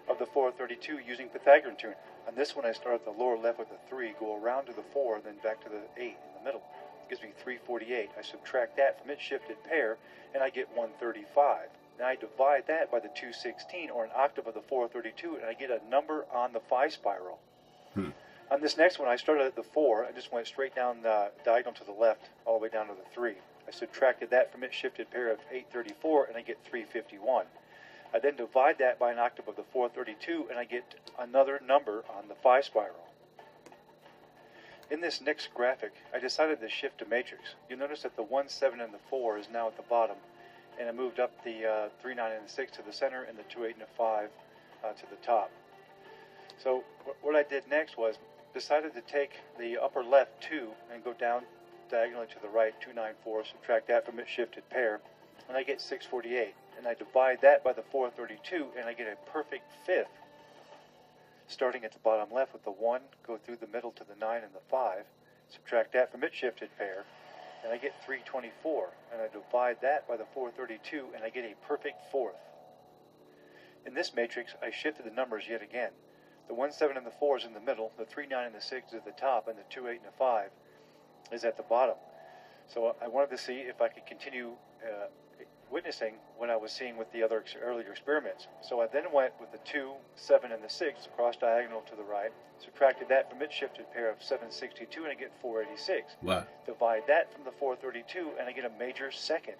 of the 432 using Pythagorean tuning. On this one, I start at the lower left with the 3, go around to the 4, then back to the 8 in the middle. It gives me 348. I subtract that from its shifted pair, and I get 135. Now I divide that by the 216, or an octave of the 432, and I get a number on the phi spiral. On this next one, I started at the 4. I just went straight down the diagonal to the left, all the way down to the 3. I subtracted that from its shifted pair of 834, and I get 351. I then divide that by an octave of the 432, and I get another number on the phi spiral. In this next graphic, I decided to shift to matrix. You'll notice that the 1, 7, and the 4 is now at the bottom, and I moved up the 3, 9, and the 6 to the center, and the 2, 8, and the 5 to the top. So what I did next was decided to take the upper left 2 and go down diagonally to the right, 294, subtract that from its shifted pair, and I get 648. And I divide that by the 432, and I get a perfect fifth. Starting at the bottom left with the 1, go through the middle to the 9 and the 5, subtract that from its shifted pair, and I get 324. And I divide that by the 432, and I get a perfect fourth. In this matrix, I shifted the numbers yet again. The 1, 7, and the 4 is in the middle, the 3, 9, and the 6 is at the top, and the 2, 8, and the 5 is at the bottom. So I wanted to see if I could continue witnessing what I was seeing with the other earlier experiments. So I then went with the 2, 7, and the 6 across diagonal to the right, subtracted that from its shifted pair of 762, and I get 486. Wow. Divide that from the 432, and I get a major second.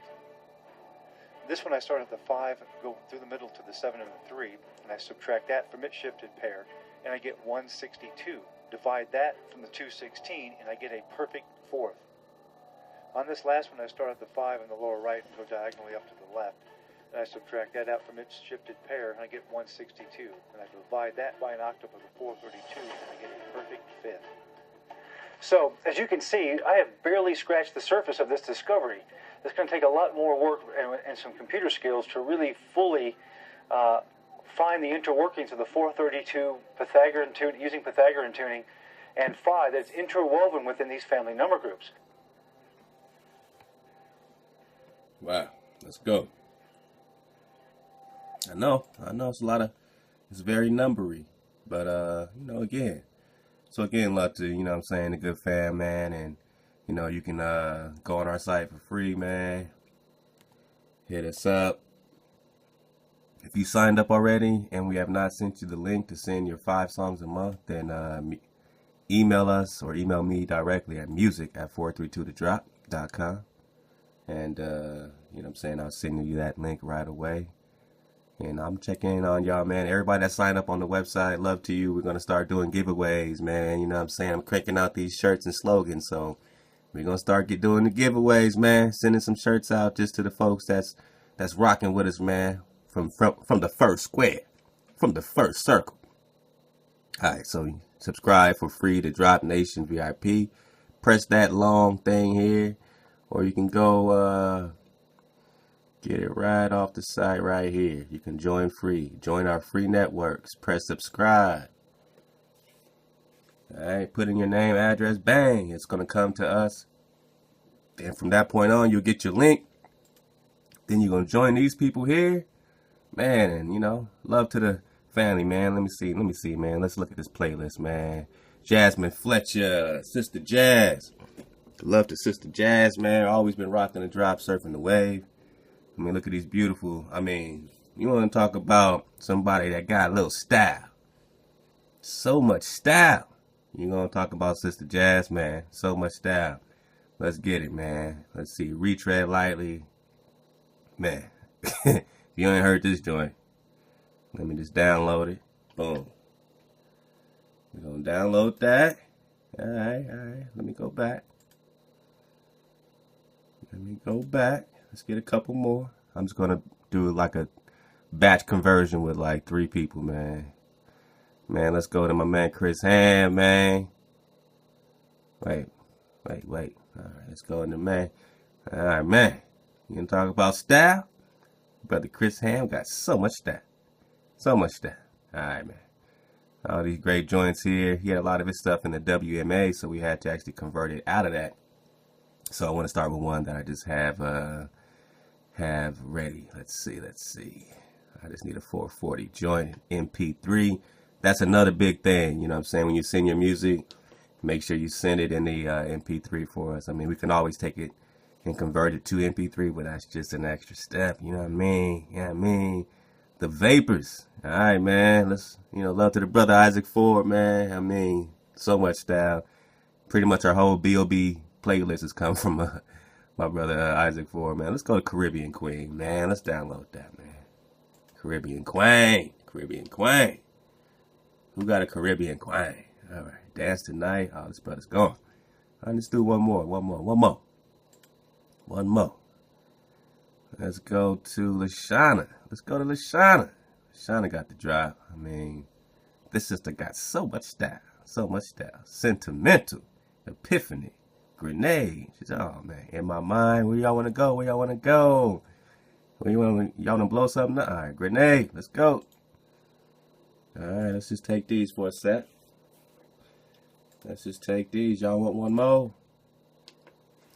This one I start at the 5, go through the middle to the 7 and the 3, and I subtract that from its shifted pair, and I get 162. Divide that from the 216, and I get a perfect fourth. On this last one, I start at the 5 in the lower right and go diagonally up to the left. And I subtract that out from its shifted pair, and I get 162. And I divide that by an octave of the 432, and I get a perfect fifth. So, as you can see, I have barely scratched the surface of this discovery. It's going to take a lot more work and some computer skills to really fully find the interworkings of the 432 Pythagorean using Pythagorean tuning, and 5 that's interwoven within these family number groups. Wow, let's go. I know it's very numbery, but love to, the good fam, man, and you can go on our site for free, man. Hit us up. If you signed up already and we have not sent you the link to send your 5 songs a month, then email us or email me directly at music@432thedrop.com. And, I'll send you that link right away. And I'm checking in on y'all, man. Everybody that signed up on the website, love to you. We're going to start doing giveaways, man. I'm cranking out these shirts and slogans. So we're going to start doing the giveaways, man. Sending some shirts out just to the folks that's rocking with us, man. From the first square, from the first circle. All right, so subscribe for free to Drop Nation VIP. Press that long thing here. Or you can go get it right off the site right here. You can join free. Join our free networks. Press subscribe. Alright, put in your name, address, bang. It's going to come to us. And from that point on, you'll get your link. Then you're going to join these people here. Man, and love to the family, man. Let me see, man. Let's look at this playlist, man. Jasmine Fletcher, Sister Jazz. Love to Sister Jazz, man. Always been rocking the drop, surfing the wave. Look at these beautiful. You want to talk about somebody that got a little style. So much style. You going to talk about Sister Jazz, man. So much style. Let's get it, man. Let's see. Retread lightly. Man. If you ain't heard this joint, let me just download it. Boom. We're going to download that. All right. Let me go back. Let's get a couple more. I'm just going to do like a batch conversion with like 3 people, man. Man, let's go to my man Chris Ham, man. Wait. All right, let's go into man. All right, man. You can talk about style? Brother Chris Ham got so much style. All right, man. All these great joints here. He had a lot of his stuff in the WMA, so we had to actually convert it out of that. So I want to start with one that I just have ready. Let's see. I just need a 440 joint, MP3. That's another big thing, when you send your music, make sure you send it in the MP3 for us. We can always take it and convert it to MP3, but that's just an extra step, you know what I mean? The Vapors. All right, man. Let's, love to the brother Isaac Ford, man. So much style. Pretty much our whole B.O.B. playlist has come from my brother Isaac Ford, man. Let's go to Caribbean Queen, man. Let's download that, man. Caribbean Queen. Who got a Caribbean Queen? All right, Dance Tonight. Oh, this brother's gone. All right, let's do one more. Let's go to Lashana. Lashana got the drop. This sister got so much style. Sentimental. Epiphany. Grenade. She's, oh, man. In my mind. Where y'all want to go? Y'all want to blow something up? All right, Grenade. Let's go. All right, let's just take these for a sec. Y'all want one more?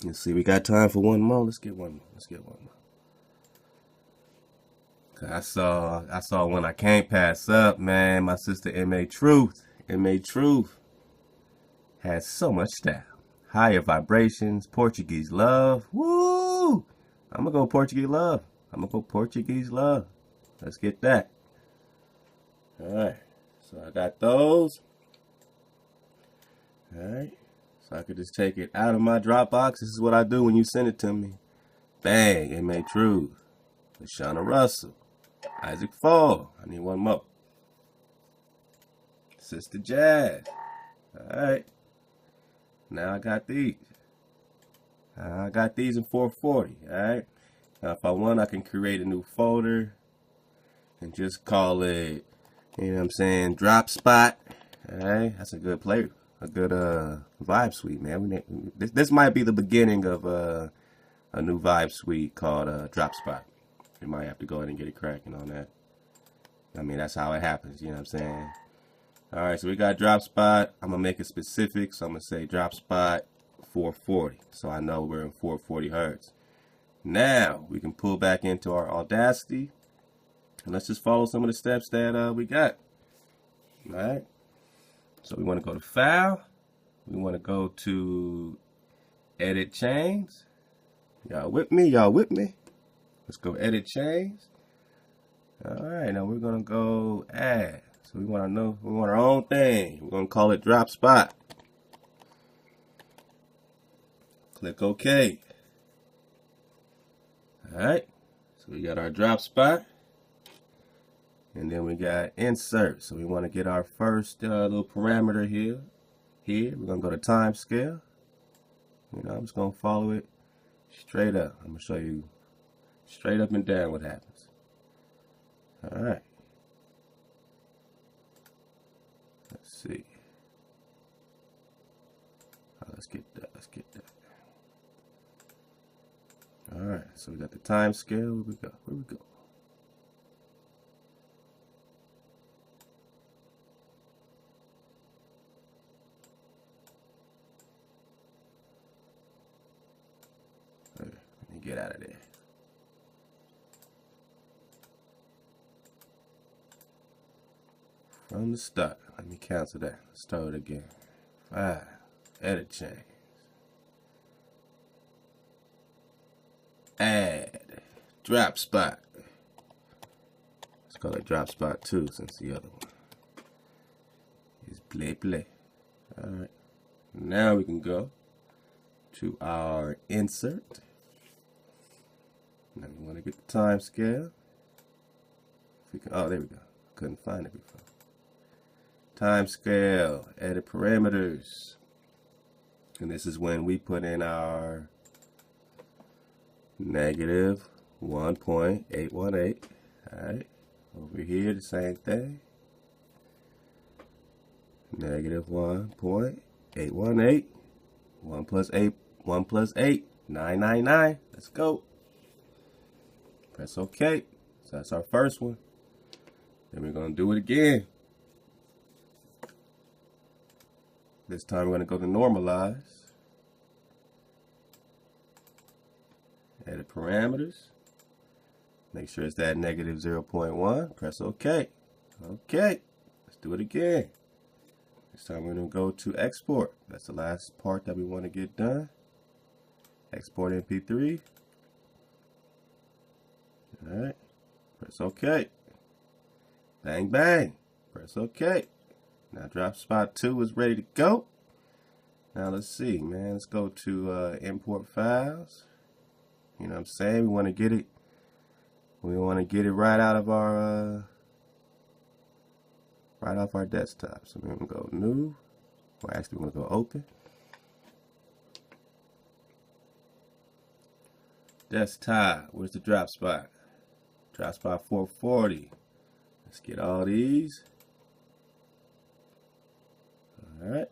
Let's see. We got time for one more. Let's get one more. I saw one I can't pass up, man. My sister M.A. Truth has so much style. higher vibrations, Portuguese love. Woo! I'm gonna go Portuguese love. I'm gonna go Portuguese love. Let's get that. All right. So I got those. All right. So I could just take it out of my Dropbox. This is what I do when you send it to me. Bang. M.A. Truth. Lashana Russell. Isaac Fall. I need one more. Sister Jazz. All right. Now I got these. I got these in 440. All right. Now if I want, I can create a new folder and just call it, you know what I'm saying, Drop Spot. All right. That's a good play. A good vibe suite, man. This might be the beginning of a new vibe suite called Drop Spot. We might have to go ahead and get it cracking on that. I mean, that's how it happens, you know what I'm saying? All right, so we got Drop Spot. I'm going to make it specific, so I'm going to say Drop Spot 440, so I know we're in 440 hertz. Now, we can pull back into our Audacity, and let's just follow some of the steps that we got. All right? So we want to go to File. We want to go to Edit Chains. Y'all with me? Y'all with me? Let's go Edit Chains. All right, now we're going to go Add. So we want to know, we want our own thing. We're going to call it Drop Spot. Click OK. All right, so we got our Drop Spot. And then we got Insert. So we want to get our first little parameter here. We're going to go to Time Scale. You know, I'm just going to follow it straight up. I'm going to show you straight up and down what happens. All right. Let's see. Oh, let's get that. Let's get that. All right. So we got the time scale. Where we go? Where we go? Let me get out of there. From the start. Let me cancel that. Start again. 5. Edit change. Add. Drop spot. Let's call it drop spot 2 since the other one is play. Alright. Now we can go to our insert. Now we want to get the time scale. If we can, oh, there we go. Couldn't find it before. Time scale, edit parameters. And this is when we put in our negative 1.818. Alright. Over here, the same thing. Negative 1.818. 1 plus 8, 1 plus 8, 999. Let's go. Press OK. So that's our first one. Then we're going to do it again. This time we're going to go to normalize. Edit parameters. Make sure it's that negative 0.1. Press OK. OK. Let's do it again. This time we're going to go to export. That's the last part that we want to get done. Export MP3. Alright. Press OK. Bang, bang. Press OK. Now drop spot 2 is ready to go. Now let's see, man. Let's go to import files. You know what I'm saying? We want to get it. We want to get it right out of our right off our desktop. So we're gonna go new. Well, actually, we're gonna go open. Desktop. Where's the drop spot? Drop spot 440. Let's get all these. All right.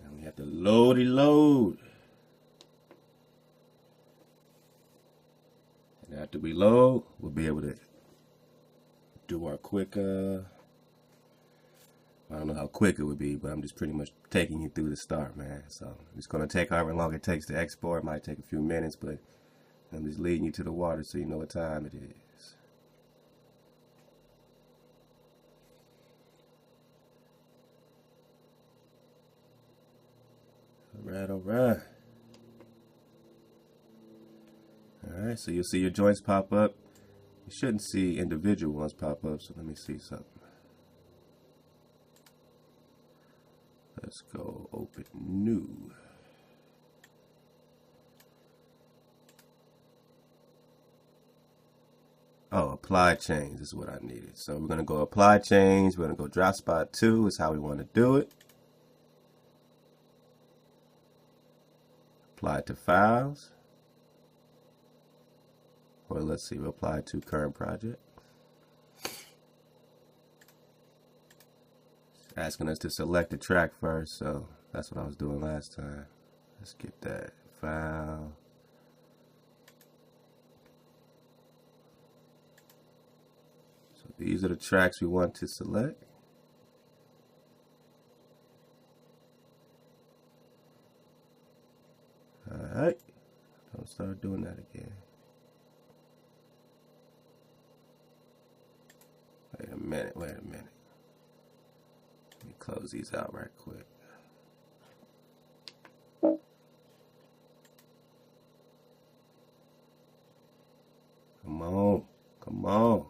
Now we have to load. And after we load, we'll be able to do our quick, I don't know how quick it would be, but I'm just pretty much taking you through the start, man. So it's going to take however long it takes to export. It might take a few minutes, but I'm just leading you to the water so you know what time it is. Alright. Alright, so you'll see your joints pop up. You shouldn't see individual ones pop up, so let me see something. Let's go open new. Oh, apply change is what I needed. So we're going to go apply change. We're going to go drop spot 2 is how we want to do it. Apply to files. Or let's see, we'll apply to current project. It's asking us to select the track first, so that's what I was doing last time. Let's get that file. So these are the tracks we want to select. Alright, don't start doing that again. Wait a minute. Let me close these out right quick. Come on. All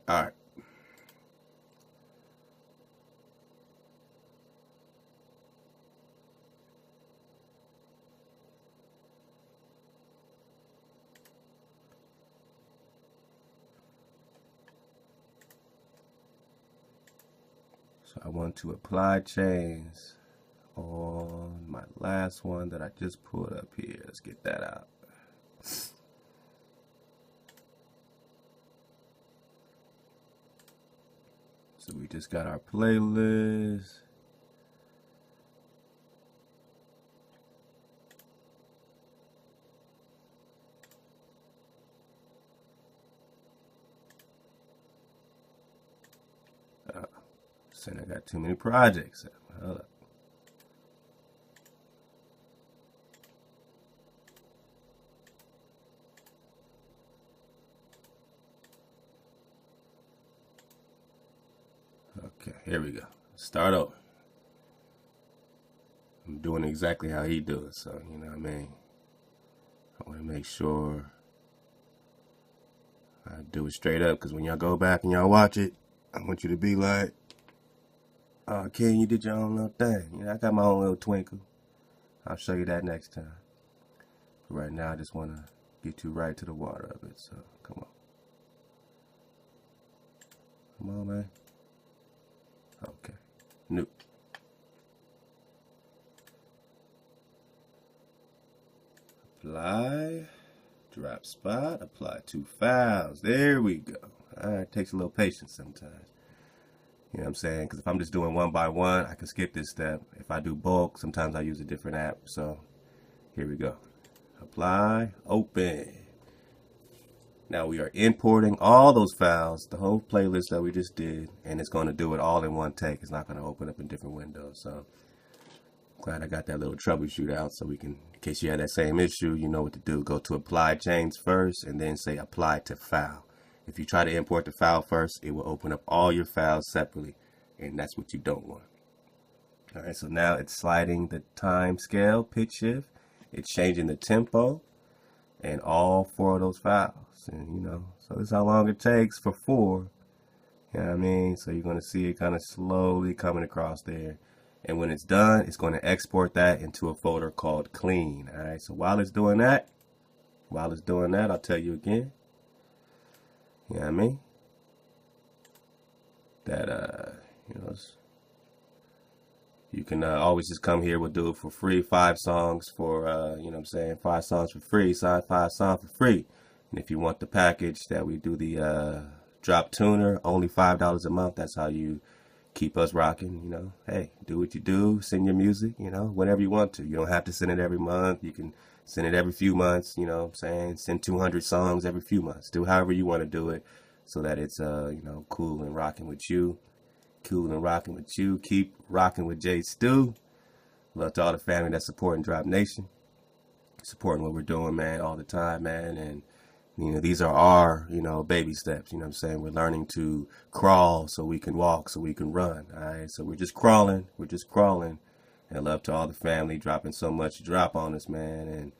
right. So I want to apply change on my last one that I just pulled up here. Let's get that out. So we just got our playlist. Saying I got too many projects. Hold up. Okay, here we go. Start over. I'm doing exactly how he do it, so you know what I mean. I want to make sure I do it straight up, because when y'all go back and y'all watch it, I want you to be like, oh, Ken, you did your own little thing. You know, I got my own little twinkle. I'll show you that next time. But right now, I just want to get you right to the water of it, so come on. Come on, man. Okay. New. Apply. Drop spot. Apply to files. There we go. Alright, takes a little patience sometimes. You know what I'm saying? Because if I'm just doing one by one, I can skip this step. If I do bulk, sometimes I use a different app. So, here we go. Apply. Open. Now we are importing all those files, the whole playlist that we just did, and it's going to do it all in one take. It's not going to open up in different windows. So, glad I got that little troubleshoot out so we can, in case you had that same issue, you know what to do. Go to apply change first and then say apply to file. If you try to import the file first, it will open up all your files separately, and that's what you don't want. All right, so now it's sliding the time scale, pitch shift. It's changing the tempo and all 4 of those files. And, you know, so this is how long it takes for 4. You know what I mean? So you're going to see it kind of slowly coming across there. And when it's done, it's going to export that into a folder called clean. All right, so while it's doing that, I'll tell you again. You know what I mean? That, you know, you can always just come here. We'll do it for free. 5 songs for, you know what I'm saying? 5 songs for free. 5 songs for free. And if you want the package that we do the drop tuner, only $5 a month. That's how you keep us rocking, you know. Hey, do what you do. Send your music, you know, whenever you want to. You don't have to send it every month. You can send it every few months, you know what I'm saying? Send 200 songs every few months. Do however you want to do it so that it's, you know, cool and rocking with you. Cool and rocking with you. Keep rocking with J Stu. Love to all the family that's supporting Drop Nation. Supporting what we're doing, man, all the time, man. And, These are our, baby steps. You know what I'm saying? We're learning to crawl so we can walk, so we can run. All right. So we're just crawling. We're just crawling. And love to all the family dropping so much drop on us, man. And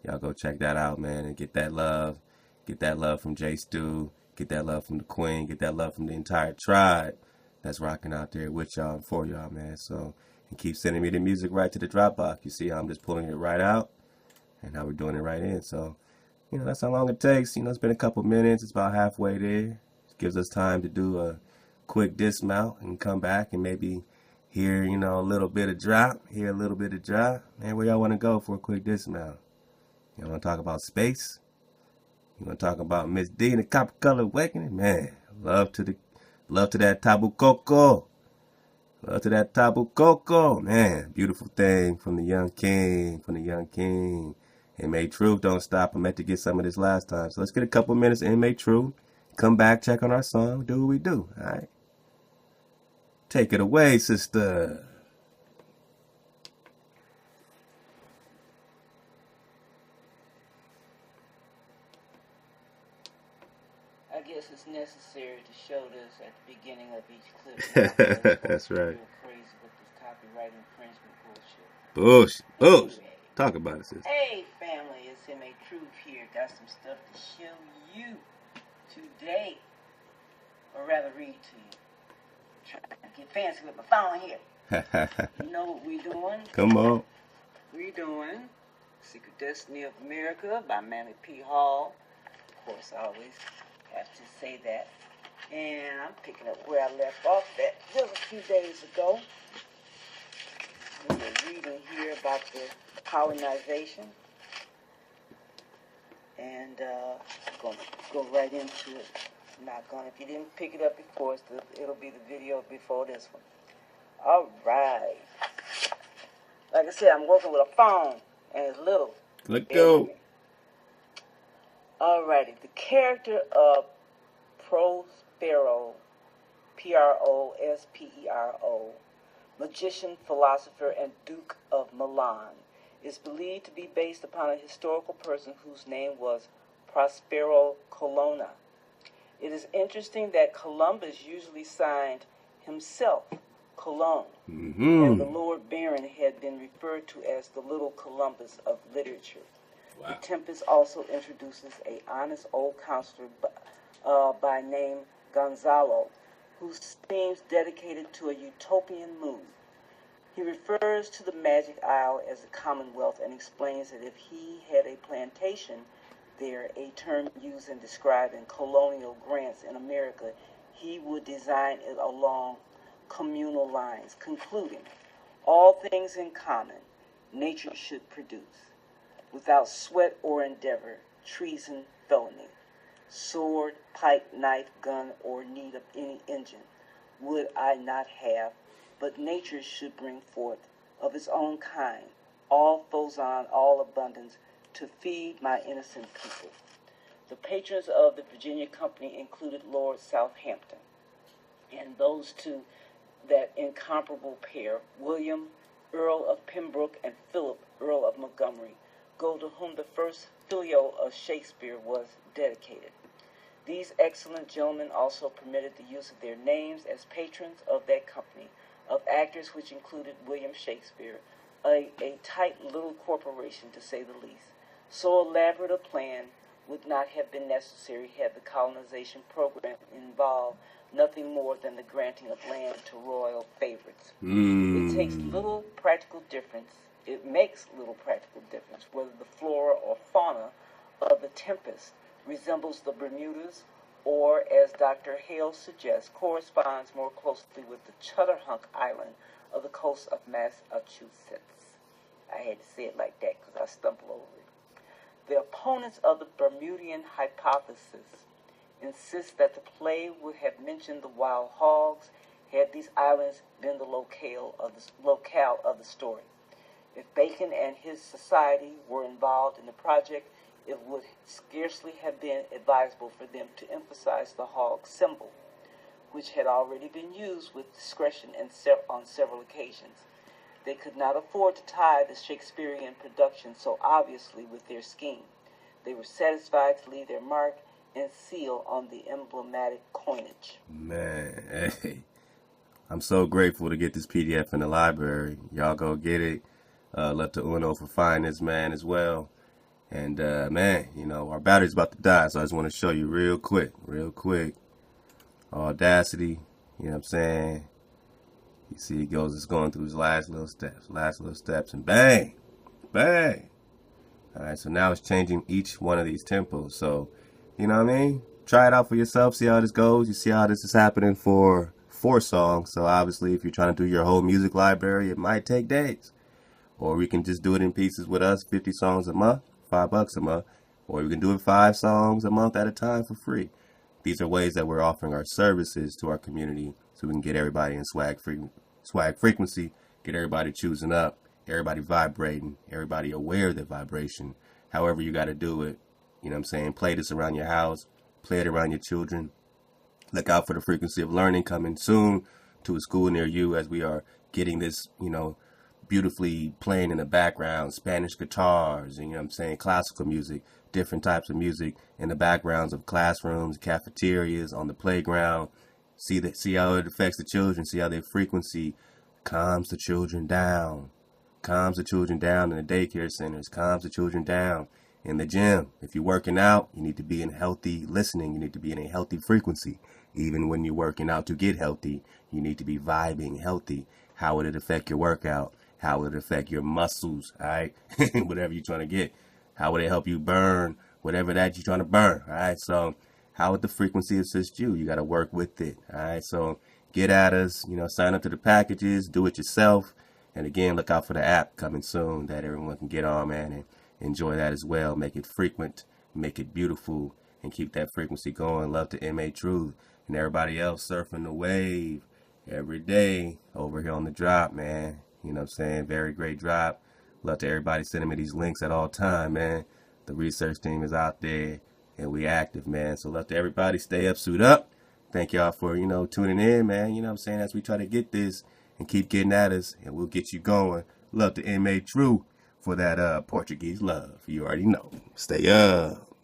y'all go check that out, man. And get that love. Get that love from J Stu. Get that love from the Queen. Get that love from the entire tribe that's rocking out there with y'all and for y'all, man. So, and keep sending me the music right to the Dropbox. You see how I'm just pulling it right out and how we're doing it right in. So, that's how long it takes. It's been a couple minutes. It's about halfway there. It gives us time to do a quick dismount and come back and maybe hear, a little bit of drop. Hear a little bit of drop. Man, where y'all want to go for a quick dismount? You want to talk about space? You want to talk about Miss D and the Copper Color Awakening? Man, love to that Tabu Coco. Love to that Tabu Coco. Man, beautiful thing from the young king. Inmate Truth, don't stop. I meant to get some of this last time. So let's get a couple minutes of Inmate Truth. Come back, check on our song, do what we do. All right. Take it away, sister. I guess it's necessary to show this at the beginning of each clip. That's right. Real crazy with this copyright infringement bullshit. Bullshit. Talk about it, sister. Hey, family, it's M.A. Truth here. Got some stuff to show you today. Or rather, read to you. Trying to get fancy with my phone here. You know what we doing? Come on. We doing Secret Destiny of America by Manly P. Hall. Of course, I always have to say that. And I'm picking up where I left off at just a few days ago. We were reading here about the colonization. And I'm going to go right into it. I'm not going to, if you didn't pick it up before, it'll be the video before this one. All right. Like I said, I'm working with a phone, and it's little. Let go. Alrighty, the character of Prospero, Prospero, magician, philosopher, and Duke of Milan, is believed to be based upon a historical person whose name was Prospero Colonna. It is interesting that Columbus usually signed himself Cologne, and the Lord Baron had been referred to as the Little Columbus of literature. Wow. The Tempest also introduces a honest old counselor by name Gonzalo, who seems dedicated to a utopian mood. He refers to the Magic Isle as a commonwealth and explains that if he had a plantation there, a term used in describing colonial grants in America, he would design it along communal lines, concluding, all things in common, nature should produce, without sweat or endeavor, treason, felony, sword, pike, knife, gun, or need of any engine, would I not have, but nature should bring forth of its own kind, all foson, all abundance, to feed my innocent people. The patrons of the Virginia Company included Lord Southampton, and those two, that incomparable pair, William, Earl of Pembroke, and Philip, Earl of Montgomery, go to whom the first folio of Shakespeare was dedicated. These excellent gentlemen also permitted the use of their names as patrons of that company, of actors which included William Shakespeare, a tight little corporation to say the least. So elaborate a plan would not have been necessary had the colonization program involved nothing more than the granting of land to royal favorites. It takes little practical difference. It makes little practical difference whether the flora or fauna of the Tempest resembles the Bermudas or, as Dr. Hale suggests, corresponds more closely with the Chutterhunk Island of the coast of Massachusetts. I had to say it like that because I stumbled over it. The opponents of the Bermudian hypothesis insist that the play would have mentioned the wild hogs had these islands been the locale of the story. If Bacon and his society were involved in the project, it would scarcely have been advisable for them to emphasize the hog symbol, which had already been used with discretion on several occasions. They could not afford to tie the Shakespearean production so obviously with their scheme. They were satisfied to leave their mark and seal on the emblematic coinage. Man, hey, I'm so grateful to get this PDF in the library. Y'all go get it. Left to Uno for finding this, man, as well. And, man, you know, our battery's about to die, so I just want to show you real quick. Audacity, you know what I'm saying? You see it's going through his last little steps, and bang, bang. All right, so now it's changing each one of these tempos. So, you know what I mean? Try it out for yourself, see how this goes. You see how this is happening for 4 songs. So obviously, if you're trying to do your whole music library, it might take days. Or we can just do it in pieces with us, 50 songs a month, $5 a month. Or we can do it 5 songs a month at a time for free. These are ways that we're offering our services to our community so we can get everybody in swag frequency, get everybody choosing up, everybody vibrating, everybody aware of their vibration. However you got to do it, you know what I'm saying? Play this around your house, play it around your children. Look out for the frequency of learning coming soon to a school near you as we are getting this, you know, beautifully playing in the background, Spanish guitars, and, you know what I'm saying, classical music, different types of music in the backgrounds of classrooms, cafeterias, on the playground. See how it affects the children, see how their frequency calms the children down. Calms the children down in the daycare centers, calms the children down in the gym. If you're working out, you need to be in healthy listening. You need to be in a healthy frequency. Even when you're working out to get healthy, you need to be vibing healthy. How would it affect your workout? How would it affect your muscles, all right? Whatever you're trying to get. How would it help you burn whatever that you're trying to burn, all right? So how would the frequency assist you? You got to work with it, all right? So get at us, you know, sign up to the packages, do it yourself. And again, look out for the app coming soon that everyone can get on, man, and enjoy that as well. Make it frequent, make it beautiful, and keep that frequency going. Love to MA Truth and everybody else surfing the wave every day over here on the drop, man. You know what I'm saying? Very great drop. Love to everybody sending me these links at all time, man. The research team is out there, and we active, man. So love to everybody. Stay up, suit up. Thank y'all for, you know, tuning in, man. You know what I'm saying? As we try to get this and keep getting at us, and we'll get you going. Love to MA True for that Portuguese love. You already know. Stay up.